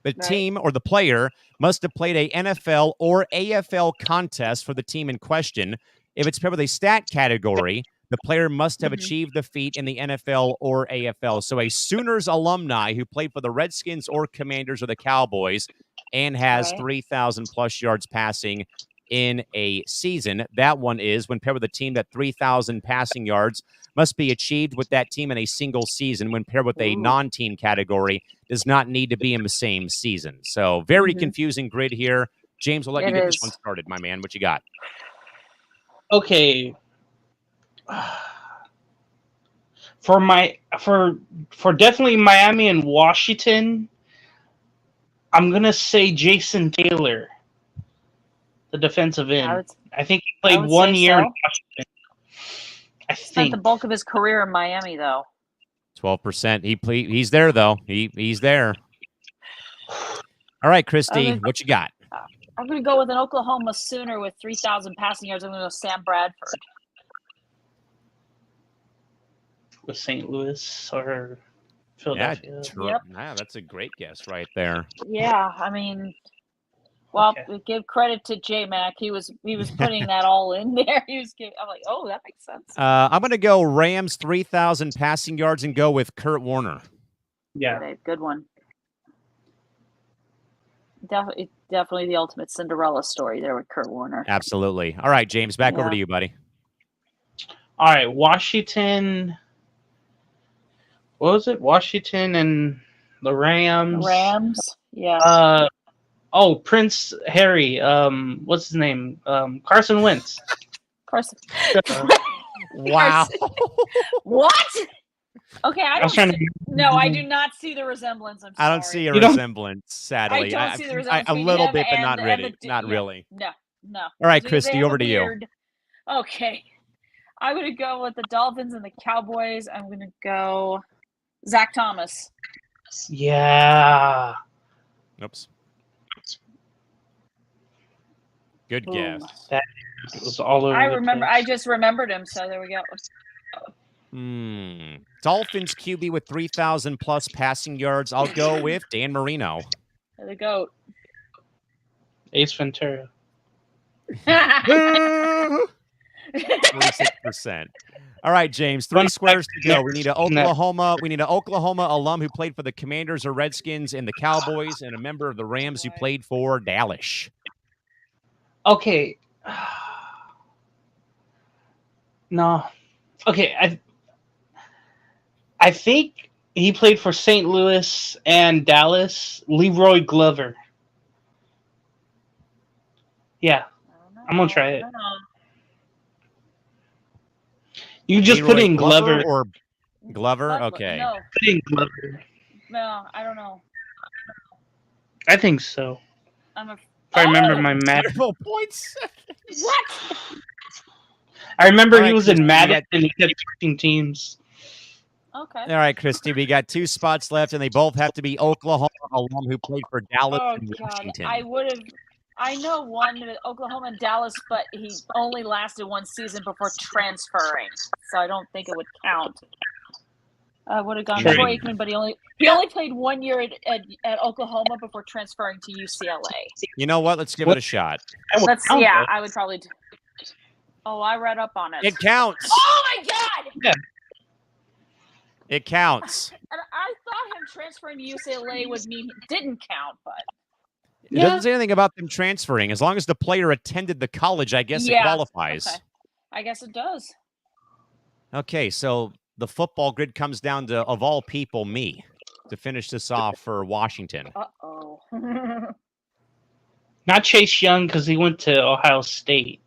the team or the player must have played a NFL or AFL contest for the team in question. If it's paired with a stat category, the player must have achieved the feat in the NFL or AFL. So a Sooners alumni who played for the Redskins or Commanders or the Cowboys and has 3,000-plus yards passing in a season. That one is when paired with a team that 3,000 passing yards must be achieved with that team in a single season. When paired with a non-team category, does not need to be in the same season. So very confusing grid here. James, we'll let you get this one started, my man. What you got? Okay. For definitely Miami and Washington, I'm gonna say Jason Taylor, the defensive end. I think he played 1 year in Washington. I spent the bulk of his career in Miami, though. 12%. He's there, though. He's there. All right, Christy, what you got? I'm going to go with an Oklahoma Sooner with 3,000 passing yards. I'm going to go Sam Bradford. With St. Louis or Philadelphia. Yeah, that's a great guess right there. Yeah, I mean... Well, we give credit to J-Mac. He was putting that all in there. I'm like, oh, that makes sense. I'm going to go Rams 3,000 passing yards and go with Kurt Warner. Yeah, good one. Definitely the ultimate Cinderella story there with Kurt Warner. Absolutely. All right, James, back over to you, buddy. All right, Washington. What was it? Washington and the Rams. Yeah. Prince Harry. What's his name? Carson Wentz. Carson. Wow. What? Okay, I do not see the resemblance. I'm sorry. I don't see a resemblance, sadly. I don't see the resemblance. A little bit, but not really. Not really. No. All right, Christy, over to you. Okay. I'm going to go with the Dolphins and the Cowboys. I'm going to go Zach Thomas. Yeah. Oops. Good guess. That was all over. I just remembered him, so there we go. Dolphins QB with 3,000 plus passing yards. I'll go with Dan Marino. The GOAT. Ace Ventura. 46%. All right, James. 3 squares to go. We need an Oklahoma alum who played for the Commanders or Redskins and the Cowboys, and a member of the Rams who played for Dallas. Okay. No. Okay. I think he played for St. Louis and Dallas. Leroy Glover. Yeah. I'm gonna try it. You just Leroy put in Glover or Glover? Okay. No. Put in Glover. No, I don't know. I think so. If I remember my math. Points. What? I remember he was in Madden and he kept switching teams. Okay. All right, Christy, we got 2 spots left, and they both have to be Oklahoma alum who played for Dallas and Washington. I know one with Oklahoma and Dallas, but he only lasted 1 season before transferring, so I don't think it would count. I would have gone Troy Aikman, but he only played 1 year at Oklahoma before transferring to UCLA. You know what? Let's give it a shot. I would probably. Oh, I read up on it. It counts. Oh my God! Yeah. It counts. And I thought him transferring to UCLA would mean it didn't count, but it doesn't say anything about them transferring. As long as the player attended the college, I guess it qualifies. Okay. I guess it does. Okay, so the football grid comes down to, of all people, me, to finish this off for Washington. Uh-oh. Not Chase Young, because he went to Ohio State.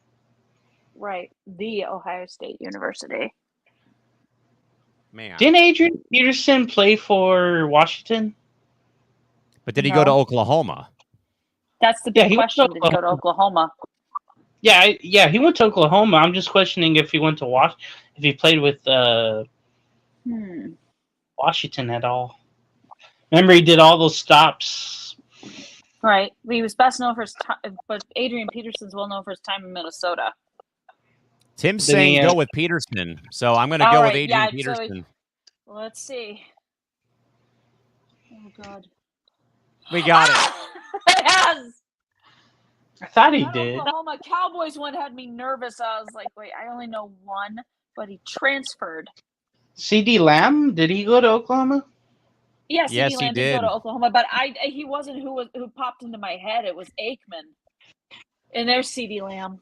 Right. The Ohio State University. Man. Didn't Adrian Peterson play for Washington? But did he go to Oklahoma? That's the big question. Did he go to Oklahoma? Yeah, he went to Oklahoma. I'm just questioning if he went to if he played with Washington at all. Remember, he did all those stops. Right. He was best known for his time, but Adrian Peterson's well known for his time in Minnesota. Tim's saying go with Peterson, so I'm going to go with Adrian Peterson. So let's see. Oh, God. We got it. Yes! I thought he did. Oklahoma Cowboys one had me nervous. I was like, wait, I only know one, but he transferred. C.D. Lamb? Did he go to Oklahoma? Yes, C.D. Lamb did go to Oklahoma, but he wasn't who popped into my head. It was Aikman. And there's C.D. Lamb.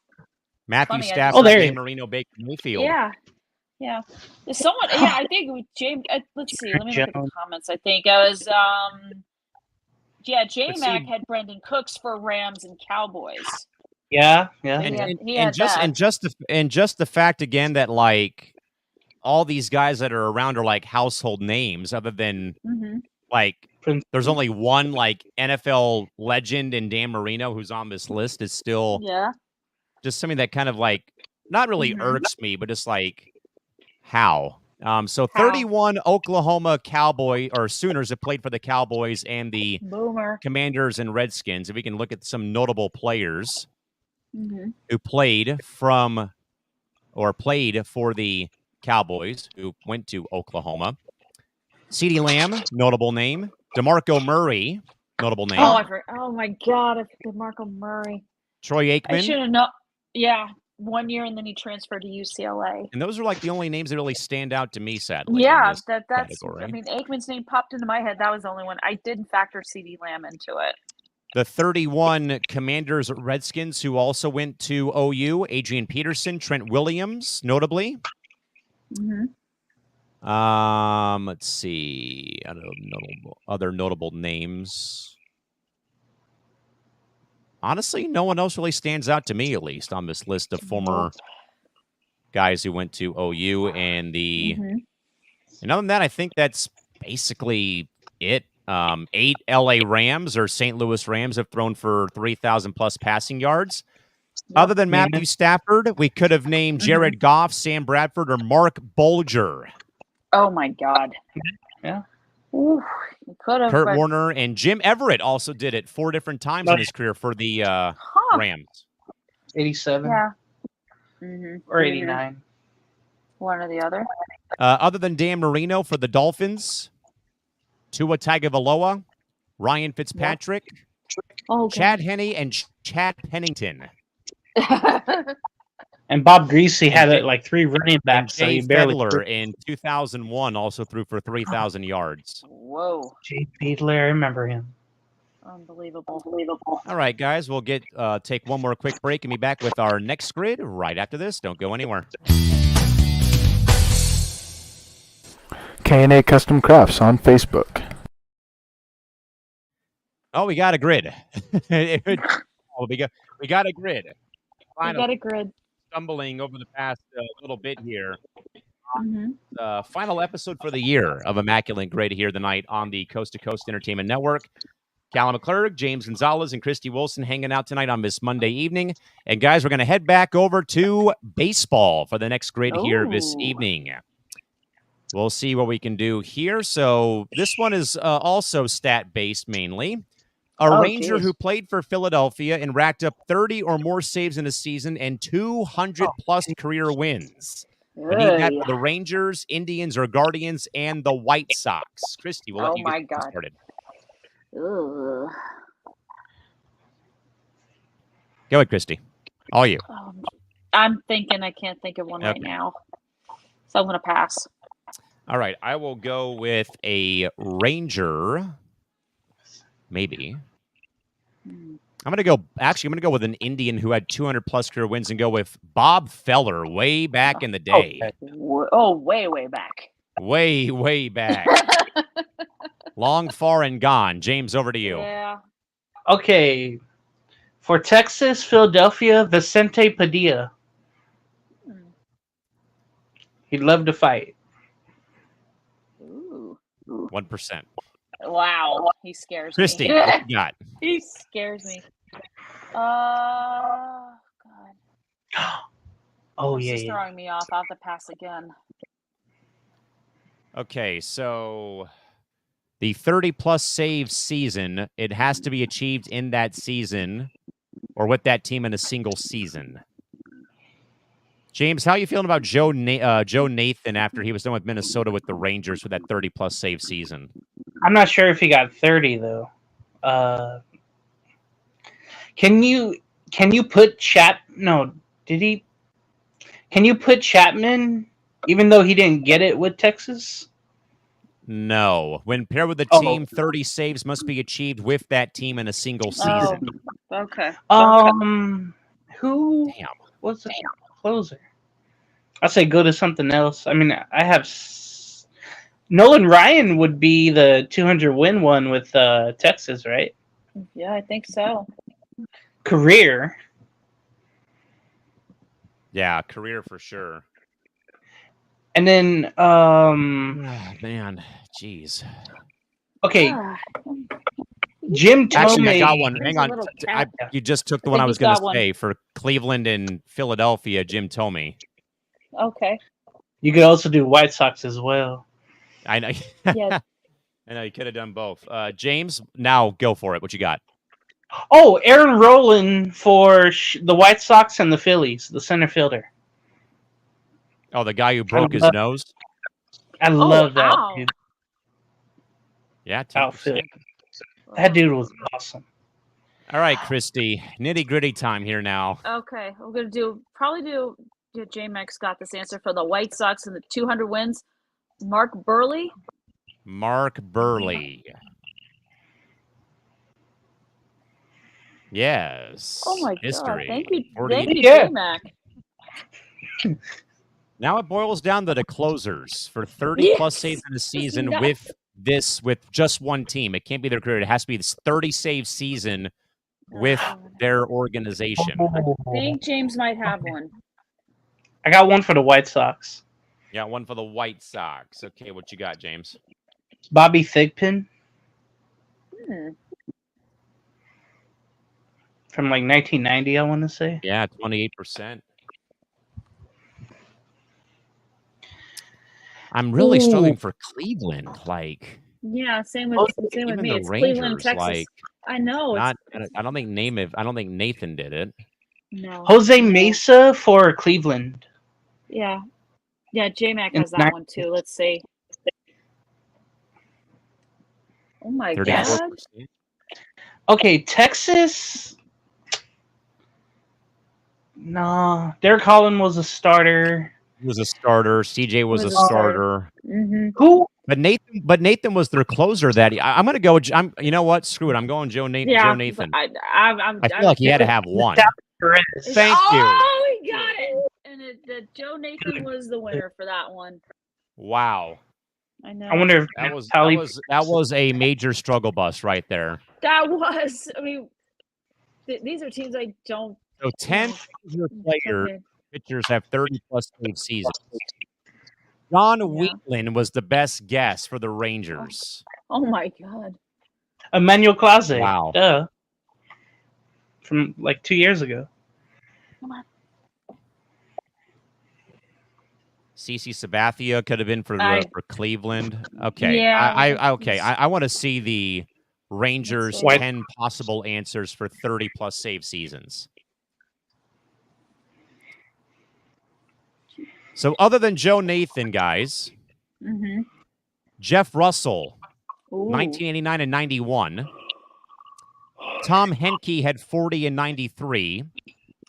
Matthew Stafford, Dan Marino, Baker Mayfield. Yeah. There's someone. Yeah, I think with James. Let's see. Let me look at the comments. I think I was. J-Mac had Brandon Cooks for Rams and Cowboys. Yeah. And just the fact again that like all these guys that are around are like household names, other than like there's only one like NFL legend in Dan Marino who's on this list. Is still just something that kind of like not really irks me, but it's like how. So 31 Oklahoma Cowboy or Sooners that played for the Cowboys and the Commanders and Redskins. If we can look at some notable players who played for the Cowboys, who went to Oklahoma. CeeDee Lamb, notable name. DeMarco Murray, notable name. Oh my God, it's DeMarco Murray. Troy Aikman. I should have known. Yeah. 1 year and then he transferred to UCLA. And those are like the only names that really stand out to me, sadly. Yeah, that's category. I mean, Aikman's name popped into my head. That was the only one. I didn't factor CeeDee Lamb into it. The 31 Commanders Redskins who also went to OU, Adrian Peterson, Trent Williams, notably. Let's see. I don't know other notable names. Honestly, no one else really stands out to me, at least, on this list of former guys who went to OU. And and other than that, I think that's basically it. 8 LA Rams or St. Louis Rams have thrown for 3,000 plus passing yards. Other than Matthew Stafford, we could have named Jared Goff, Sam Bradford, or Mark Bolger. Oh, my God. Yeah. Ooh, you could have. Kurt Warner and Jim Everett also did it 4 different times in his career for the Rams. 87. Yeah. Or 89. One or the other. Other than Dan Marino for the Dolphins, Tua Tagovailoa, Ryan Fitzpatrick, Chad Henne, and Chad Pennington. And Bob Greasy had it like 3 running backs, so Jay he barely Fiedler in 2001 also threw for 3,000 yards. Whoa. Jay Fiedler, I remember him. Unbelievable. All right, guys, we'll take one more quick break and be back with our next grid right after this. Don't go anywhere. K&A Custom Crafts on Facebook. Oh, we got a grid. we got a grid. Finally, we got a grid. Stumbling over the past little bit here. The final episode for the year of Immaculate Grid here tonight on the Coast to Coast Entertainment Network. Callan McClurg, James Gonzalez, and Christy Wilson hanging out tonight on this Monday evening. And guys, we're going to head back over to baseball for the next grid here this evening. We'll see what we can do here. So this one is also stat-based mainly. A Ranger who played for Philadelphia and racked up 30 or more saves in a season and 200-plus career wins. We need that for the Rangers, Indians, or Guardians, and the White Sox. Christy, we'll let you get started. Ugh. Go ahead, Christy. All you. I'm thinking. I can't think of one right now. So I'm going to pass. All right. I will go with a Ranger. Maybe. I'm going to go with an Indian who had 200-plus career wins and go with Bob Feller way back in the day. Way back. Way back. Long, far, and gone. James, over to you. Yeah. Okay. For Texas, Philadelphia, Vicente Padilla. He'd love to fight. Ooh. 1%. Wow. He scares Christy, me. what you got? He scares me. God. He's throwing me off. I'll have to pass again. Okay, so the 30-plus save season, it has to be achieved in that season or with that team in a single season. James, how are you feeling about Joe Nathan after he was done with Minnesota with the Rangers for that 30-plus save season? I'm not sure if he got 30, though. Can you put Can you put Chapman, even though he didn't get it with Texas? No. When paired with the team, 30 saves must be achieved with that team in a single season. Okay. Who was the closer? I say go to something else. I mean, I have Nolan Ryan would be the 200-win one with Texas, right? Yeah, I think so. Career. Yeah, career for sure. And then, man, jeez. Okay. Jim Thome. Actually, I got one. Hang on. You just took the one I was going to say for Cleveland and Philadelphia, Jim Thome. Okay. You could also do White Sox as well. I know. Yeah. I know you could have done both. James, now go for it. What you got? Oh, Aaron Rowland for the White Sox and the Phillies, the center fielder. Oh, the guy who broke his nose? I love that dude. Yeah, outfit. That dude was awesome. All right, Christy, nitty-gritty time here now. Okay, we're going to probably do J-Max got this answer for the White Sox and the 200 wins. Mark Burley? Mark Burley. Yes. Oh, my History. God. Thank you, J-Mac. Now it boils down to the closers for 30-plus saves in a season with just one team. It can't be their career. It has to be this 30-save season with their organization. I think James might have one. I got one for the White Sox. Yeah, one for the White Sox. Okay, what you got, James? Bobby Thigpen. From like 1990, I want to say. Yeah, 28%. I'm really struggling for Cleveland. Yeah, same with me. It's Rangers, Cleveland, Texas. I know. I don't think Nathan did it. No. Jose Mesa for Cleveland. Yeah. Yeah, J-Mac In has that one too. Let's see. Oh my 34%. God. Okay, Texas. No, Derek Holland was a starter. He was a starter. CJ was a starter. Mm-hmm. Who? But Nathan was their closer that I'm going to go. You know what? Screw it. I'm going Joe Nathan. Yeah, Joe Nathan. I feel like he had to have one. Perez. Thank you. Oh, he got it. And Joe Nathan was the winner for that one. Wow. I know. I wonder if that was a major struggle bus right there. That was. I mean, these are teams I don't. So 10 pitchers have 30-plus save seasons. John Wheatland was the best guess for the Rangers. Oh my God. Emmanuel Clase. Wow. Duh. From like 2 years ago. Come on. CC Sabathia could have been for Cleveland. Okay. Yeah. I want to see the Rangers' 10 possible answers for 30-plus save seasons. So other than Joe Nathan, guys, Jeff Russell, 1989 and 91. Tom Henke had 40 and 93.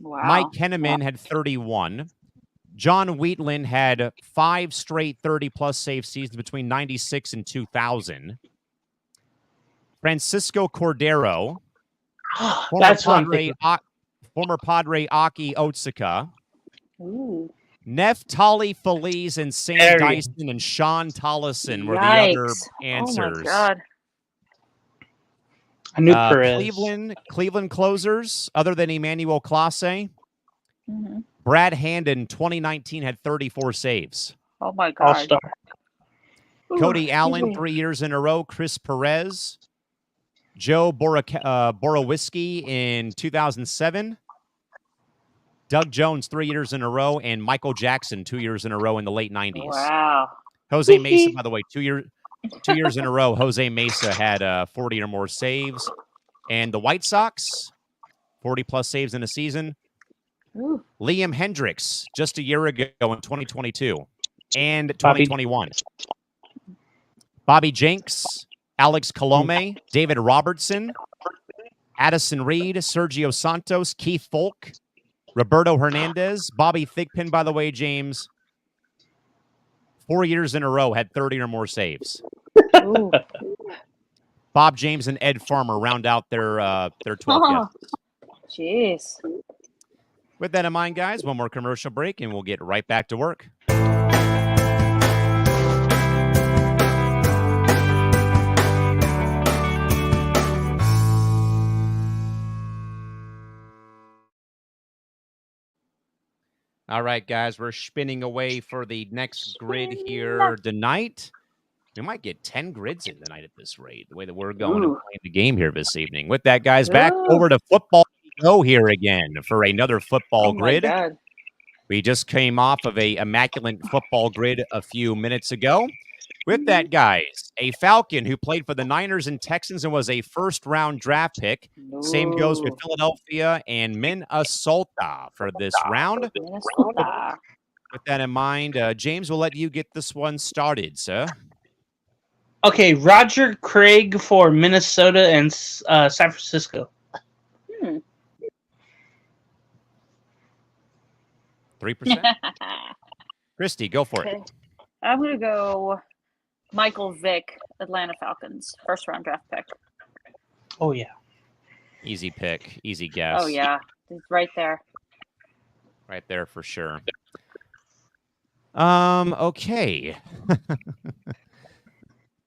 Wow. Mike Henneman had 31. John Wheatland had 5 straight 30-plus save seasons between 96 and 2000. Francisco Cordero, former Padre Aki Otsuka. Ooh. Neftali Feliz and Sam Dyson and Sean Tollison were the other answers. Oh my God. I knew Perez. Cleveland closers, other than Emmanuel Clase. Brad Handon, 2019, had 34 saves. Oh my God. All-star. Cody Allen, 3 years in a row. Chris Perez. Joe Borowiecki in 2007. Doug Jones, 3 years in a row. And Michael Jackson, 2 years in a row in the late 90s. Wow. Jose Mesa, by the way, 2 years in a row. Jose Mesa had 40 or more saves. And the White Sox, 40-plus saves in a season. Ooh. Liam Hendricks, just a year ago in 2022 and 2021. Bobby Jenks, Alex Colome, David Robertson, Addison Reed, Sergio Santos, Keith Folk, Roberto Hernandez, Bobby Thigpen, by the way, James, 4 years in a row had 30 or more saves. Bob James and Ed Farmer round out their 12 guesses. Jeez. With that in mind, guys, one more commercial break, and we'll get right back to work. All right, guys, we're spinning away for the next grid here tonight. We might get 10 grids in tonight at this rate, the way that we're going and playing the game here this evening. With that, guys, back over to football. Go here again for another football grid. God. We just came off of a immaculate football grid a few minutes ago. With that, guys, a Falcon who played for the Niners and Texans and was a first-round draft pick. Same goes with Philadelphia and Minnesota for this round. Minnesota. With that in mind, James, we'll let you get this one started, sir. Okay, Roger Craig for Minnesota and San Francisco. 3%. Christy, go for it. I'm going to go Michael Vick, Atlanta Falcons, first-round draft pick. Oh, yeah. Easy pick. Easy guess. Oh, yeah. It's right there. Right there for sure. Okay.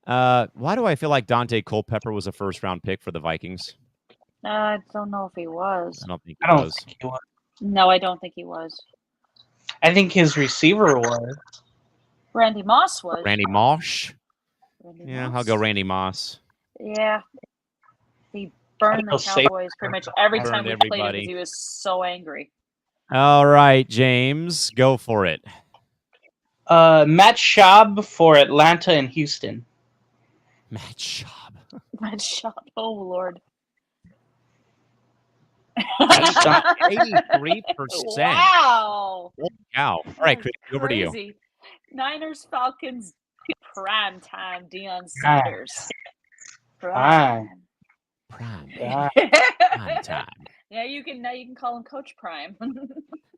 Why do I feel like Dante Culpepper was a first-round pick for the Vikings? I don't know if he was. I don't think he was. No, I don't think he was. I think his receiver was. Randy Moss was. Randy Moss? I'll go Randy Moss. Yeah. He burned the Cowboys pretty much every time we played him because he was so angry. All right, James, go for it. Matt Schaub for Atlanta and Houston. Matt Schaub. Matt Schaub. Oh, Lord. 83%. Wow. Wow. All right, Chris, over to you. Niners, Falcons, prime time, Deion Sanders. Prime. Prime time. Yeah, you can call him Coach Prime.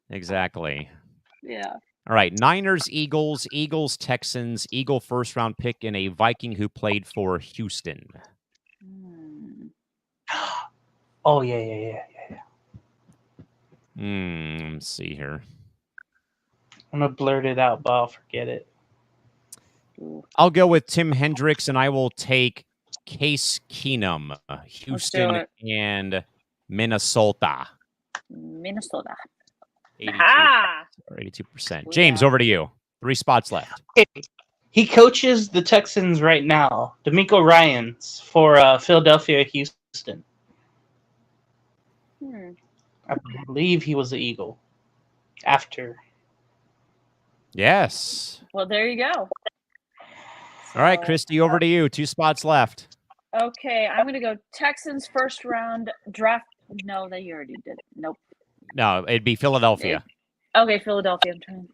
Exactly. Yeah. All right, Niners, Eagles, Texans, Eagle first round pick, and a Viking who played for Houston. Oh, yeah. Let's see here. I'm going to blurt it out, but I'll forget it. I'll go with Tim Hendricks, and I will take Case Keenum, Houston and Minnesota. 82%. James, over to you. 3 spots left. He coaches the Texans right now. D'Amico Ryans for Philadelphia, Houston. I believe he was the Eagle after. Yes. Well, there you go. All right, Christy, over to you. 2 spots left. Okay, I'm going to go Texans first round draft. No, you already did. Nope. No, it'd be Philadelphia. Okay, Philadelphia. I'm trying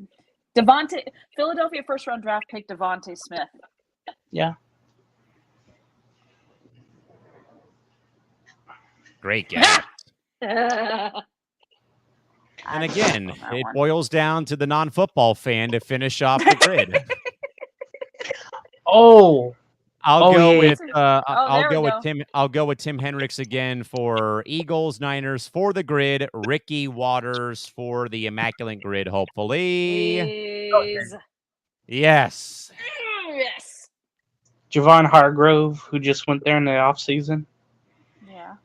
to... Philadelphia first round draft pick Devontae Smith. Yeah. Great guess. And again, it boils down to the non-football fan to finish off the grid. I'll go with Tim Hendricks again for Eagles, Niners for the grid, Ricky Waters for the Immaculate Grid, hopefully. Yes. Yes. Javon Hargrove, who just went there in the offseason. Yeah.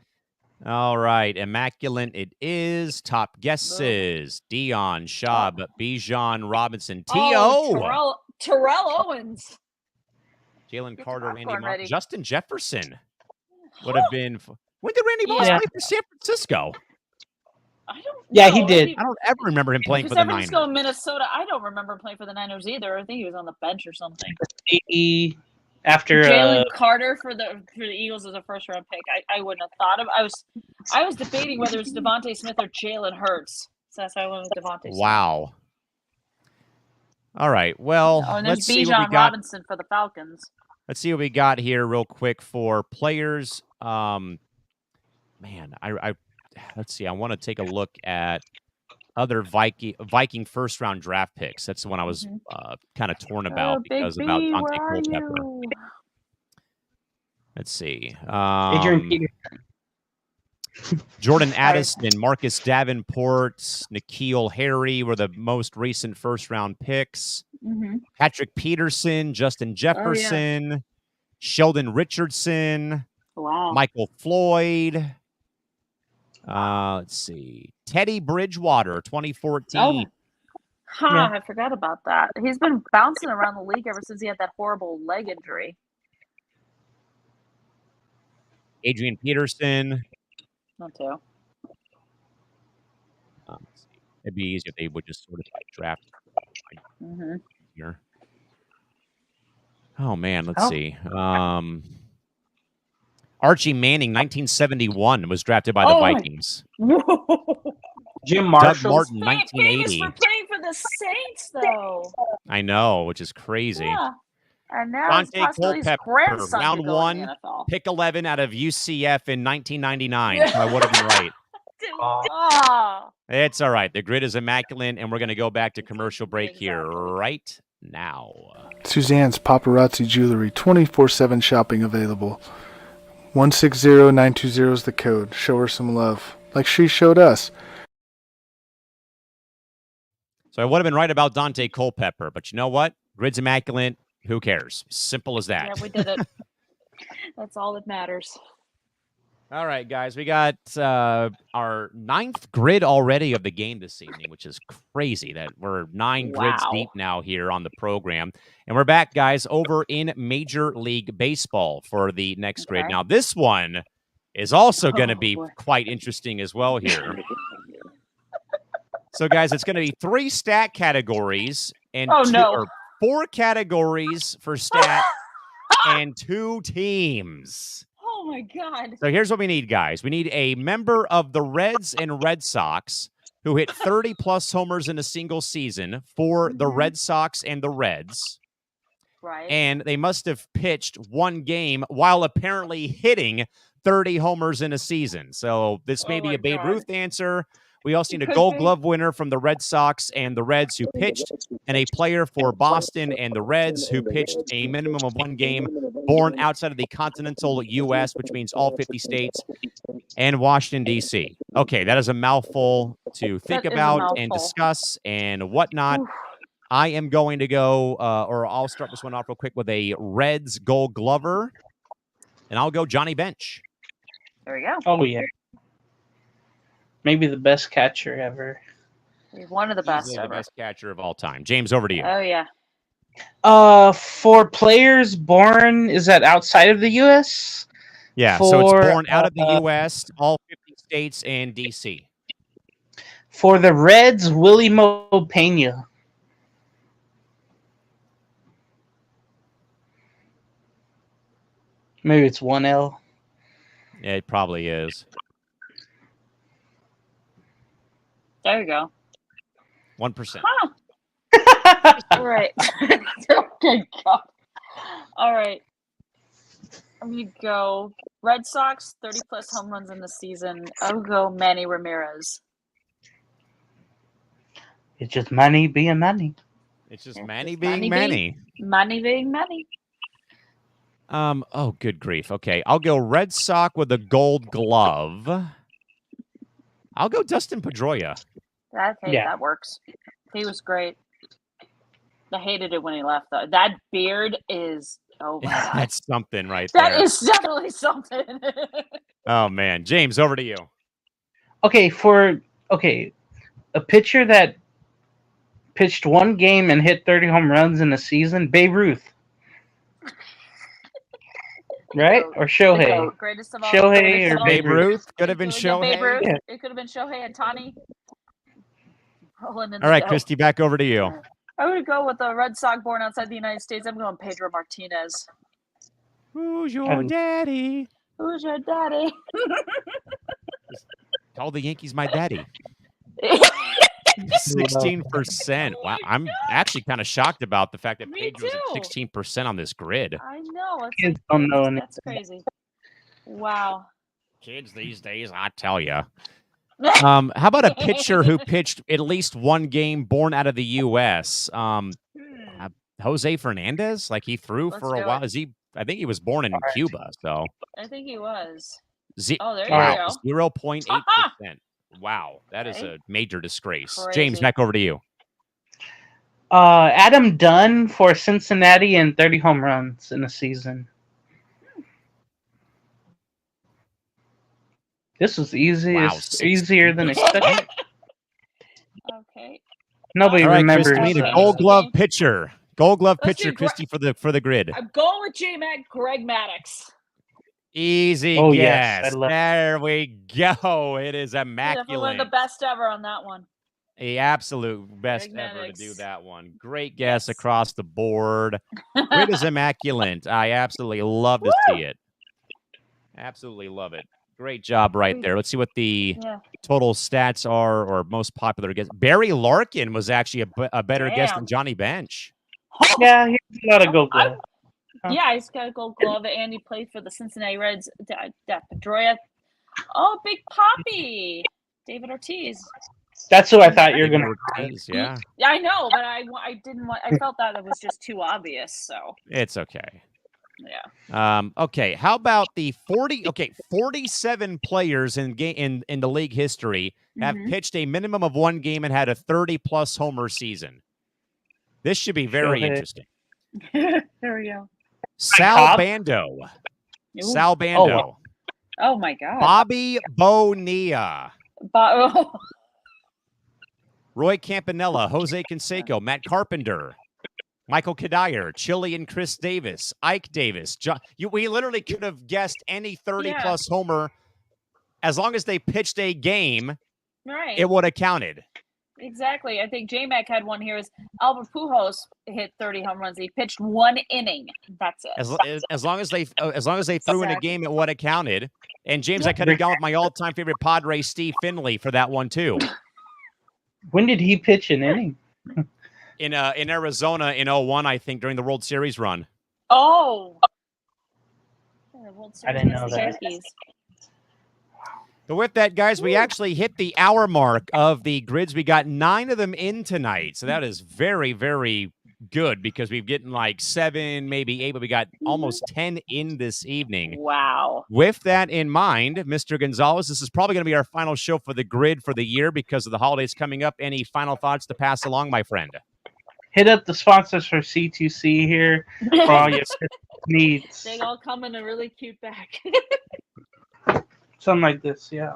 All right, Immaculate it is. Top guesses: Dion, Schaub, Bijan Robinson, T.O. Terrell Owens. Jalen Carter, Randy Moss, Justin Jefferson would have been. When did Randy Moss play for San Francisco? I don't. Yeah, he did. I don't ever remember him playing for the San Niners. Francisco, Minnesota. I don't remember him playing for the Niners either. I think he was on the bench or something. After Jalen Carter for the Eagles as a first round pick. I wouldn't have thought of. I was debating whether it's Devontae Smith or Jalen Hurts. So that's why I went with Devontae Smith. Wow. All right. Well, let's see what we got. Robinson for the Falcons. Let's see what we got here real quick for players. Man, let's see. I want to take a look at other Viking first round draft picks. That's the one I was kind of torn about because about Dante Culpepper. Let's see. Adrian Peterson. Jordan Addison, Marcus Davenport, N'Keal Harry were the most recent first round picks. Patrick Peterson, Justin Jefferson, Sheldon Richardson, Michael Floyd. Let's see. Teddy Bridgewater, 2014. I forgot about that. He's been bouncing around the league ever since he had that horrible leg injury. Adrian Peterson. Not too. It'd be easier if they would just sort of draft here. Oh man, let's see. Archie Manning, 1971, was drafted by the Vikings. Jim Marshall, Doug Martin, 1980. For playing for the Saints, though. I know, which is crazy. Yeah. And now Dante Culpepper, round 1, pick 11 out of UCF in 1999. So I would have been right. It's all right. The grid is immaculate, and we're going to go back to commercial break here right now. Suzanne's Paparazzi Jewelry, 24/7 shopping available. 160920 is the code. Show her some love, like she showed us. So I would have been right about Dante Culpepper, but you know what? Grid's immaculate. Who cares? Simple as that. Yeah, we did it. That's all that matters. All right, guys. We got our 9th grid already of the game this evening, which is crazy that we're 9 grids deep now here on the program. And we're back, guys, over in Major League Baseball for the next grid. Now, this one is also going to be quite interesting as well here. So, guys, it's going to be 3 stat categories and 4 categories for stat and 2 teams. Oh, my God. So here's what we need, guys. We need a member of the Reds and Red Sox who hit 30-plus homers in a single season for the Red Sox and the Reds. Right. And they must have pitched one game while apparently hitting 30 homers in a season. So this may be a Babe Ruth answer. We also need a Gold Glove winner from the Red Sox and the Reds who pitched, and a player for Boston and the Reds who pitched a minimum of one game, born outside of the continental U.S., which means all 50 states, and Washington, D.C. Okay, that is a mouthful to think about and discuss and whatnot. I am going to go, or I'll start this one off real quick with a Reds Gold Glover, and I'll go Johnny Bench. There we go. Oh, yeah. Maybe the best catcher ever. One of the best Easily ever. the best catcher of all time. James, over to you. Oh, yeah. For players born, is that outside of the U.S.? Yeah, so it's born out of the U.S., all 50 states, and D.C. For the Reds, Willie Mo Pena. Maybe it's 1L. Yeah, it probably is. There you go. 1%. Huh. All right. Okay, God. All right. I'm going to go Red Sox, 30-plus home runs in the season. I'll go Manny Ramirez. It's just money being money. It's just Manny being Manny. Manny being Manny. Oh, good grief. Okay, I'll go Red Sox with a Gold Glove. I'll go Dustin Pedroia. That works. He was great. I hated it when he left, though. That beard is, oh my God. That's something right there. That is definitely something. Oh, man. James, over to you. Okay, a pitcher that pitched one game and hit 30 home runs in a season, Babe Ruth. Right? Or Shohei. Greatest of all. Shohei or Babe Ruth. Could have been Shohei. Babe Ruth. Yeah. It could have been Shohei and Tani. All right, Christy, back over to you. I'm going to go with a Red Sox born outside the United States. I'm going Pedro Martinez. Who's your daddy? Who's your daddy? Call the Yankees my daddy. 16%. Wow, I'm actually kind of shocked about the fact that Pedro's at 16% on this grid. I know. Kids don't know anything. That's crazy. Wow. Kids these days, I tell you. How about a pitcher who pitched at least one game born out of the U.S.? Jose Fernandez? Like he threw for a while. I think he was born in Cuba. So I think he was. there you go. 0.8%. Wow, that is a major disgrace. Crazy. James, back over to you. Adam Dunn for Cincinnati and 30 home runs in a season. This was easier than expected. Okay. Nobody remembers. Christy, we need a Gold Glove pitcher. Gold Glove pitcher, Christy, for the grid. I'm going with J-Mac, Greg Maddux. Easy guess. Yes, there we go. It is immaculate. One of the best ever on that one. The absolute best ever to do that one. Great guess across the board. Grid is immaculate. I absolutely love to see it. Absolutely love it. Great job right there. Let's see what the total stats are, or most popular guess. Barry Larkin was actually a better guess than Johnny Bench. Yeah, he's got a Gold Glove. Yeah, he's got a Gold Glove, and he played for the Cincinnati Reds. Pedroia. Oh, Big Papi. David Ortiz. That's who I thought you were going to. Yeah. Yeah, I know, but I didn't want. I felt that it was just too obvious. So it's okay. Yeah. Okay. How about the 47 players in the league history have pitched a minimum of one game and had a 30-plus homer season. This should be very interesting. There we go. Sal Bando. Sal Bando. Oh my God. Bobby Bonilla. Roy Campanella, Jose Canseco, Matt Carpenter, Michael Kadire, Chili and Chris Davis, Ike Davis. We literally could have guessed any 30-plus homer. As long as they pitched a game, it would have counted. Exactly. I think J-Mac had one here. Albert Pujols hit 30 home runs. He pitched one inning. That's it. As long as they threw in a game, it would have counted. And James, I could have gone with my all-time favorite Padre, Steve Finley, for that one too. When did he pitch an inning? In Arizona in 01, I think, during the World Series run. Oh. Yeah, the World Series I didn't know against the that. Yankees. But with that, guys, we actually hit the hour mark of the grids. We got 9 of them in tonight. So that is very, very good because we've gotten like 7, maybe 8, but we got almost 10 in this evening. Wow. With that in mind, Mr. Gonzalez, this is probably going to be our final show for the grid for the year because of the holidays coming up. Any final thoughts to pass along, my friend? Hit up the sponsors for C2C here for all your needs. They all come in a really cute bag. Something like this, yeah.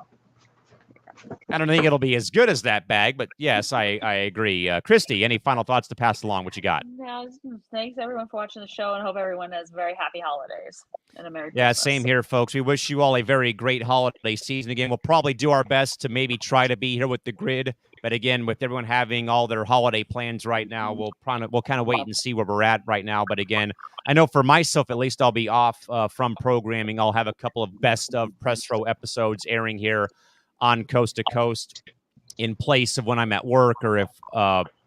I don't think it'll be as good as that bag, but yes, I agree. Christy, any final thoughts to pass along? What you got? No, thanks everyone for watching the show, and hope everyone has very happy holidays and a Merry Yeah, Christmas. same here, folks. We wish you all a very great holiday season. Again, we'll probably do our best to maybe try to be here with the grid, but again, with everyone having all their holiday plans right now, we'll kind of wait and see where we're at right now. But again, I know for myself, at least, I'll be off from programming. I'll have a couple of best of press row episodes airing here on Coast to Coast in place of when I'm at work or if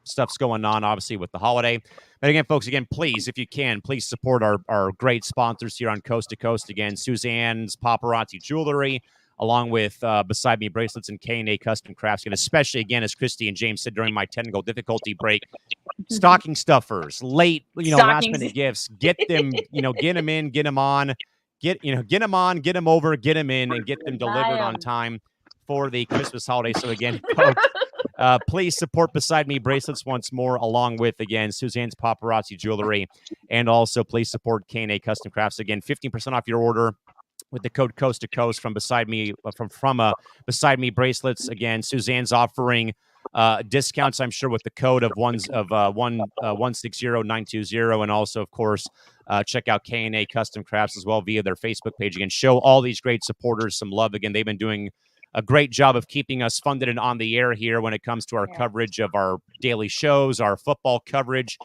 stuff's going on, obviously, with the holiday. But again, folks, please, if you can, please support our great sponsors here on Coast to Coast. Again, Suzanne's Paparazzi Jewelry, along with Beside Me Bracelets and K&A Custom Crafts. And especially, again, as Christy and James said during my technical difficulty break, stocking stuffers, last-minute gifts. Get them, get them in, get them on, get them on, get them over, get them in, and get them delivered on time for the Christmas holiday. So again, folks, please support Beside Me Bracelets once more, along with, again, Suzanne's Paparazzi Jewelry, and also please support K&A Custom Crafts. Again, 15% off your order with the code Coast to Coast from Beside Me Beside Me Bracelets. Again, Suzanne's offering discounts, I'm sure, with the code of 160920, and also, of course, check out K&A Custom Crafts as well via their Facebook page. Again, show all these great supporters some love. Again, they've been doing a great job of keeping us funded and on the air here when it comes to our coverage of our daily shows, our football coverage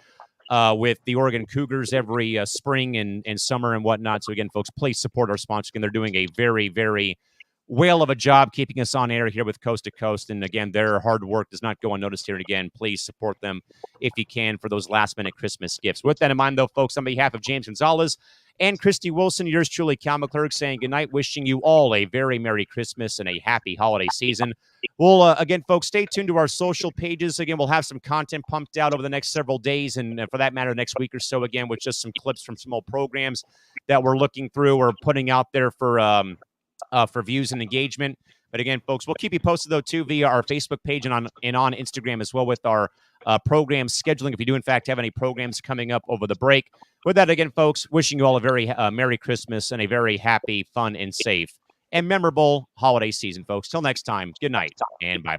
with the Oregon Cougars every spring and summer and whatnot. So again, folks, please support our sponsors. Again, they're doing a very, very whale of a job keeping us on air here with Coast to Coast. And again, their hard work does not go unnoticed here. And again, please support them if you can for those last-minute Christmas gifts. With that in mind, though, folks, on behalf of James Gonzalez and Christy Wilson, yours truly, Callan McClurg, saying goodnight, wishing you all a very Merry Christmas and a happy holiday season. We'll, again, folks, stay tuned to our social pages. Again, we'll have some content pumped out over the next several days and for that matter, next week or so, again, with just some clips from some old programs that we're looking through or putting out there for views and engagement. But again, folks, we'll keep you posted, though, too, via our Facebook page and on Instagram as well with our program scheduling, if you do, in fact, have any programs coming up over the break. With that, again, folks, wishing you all a very Merry Christmas and a very happy, fun, and safe and memorable holiday season, folks. Till next time, good night and bye-bye.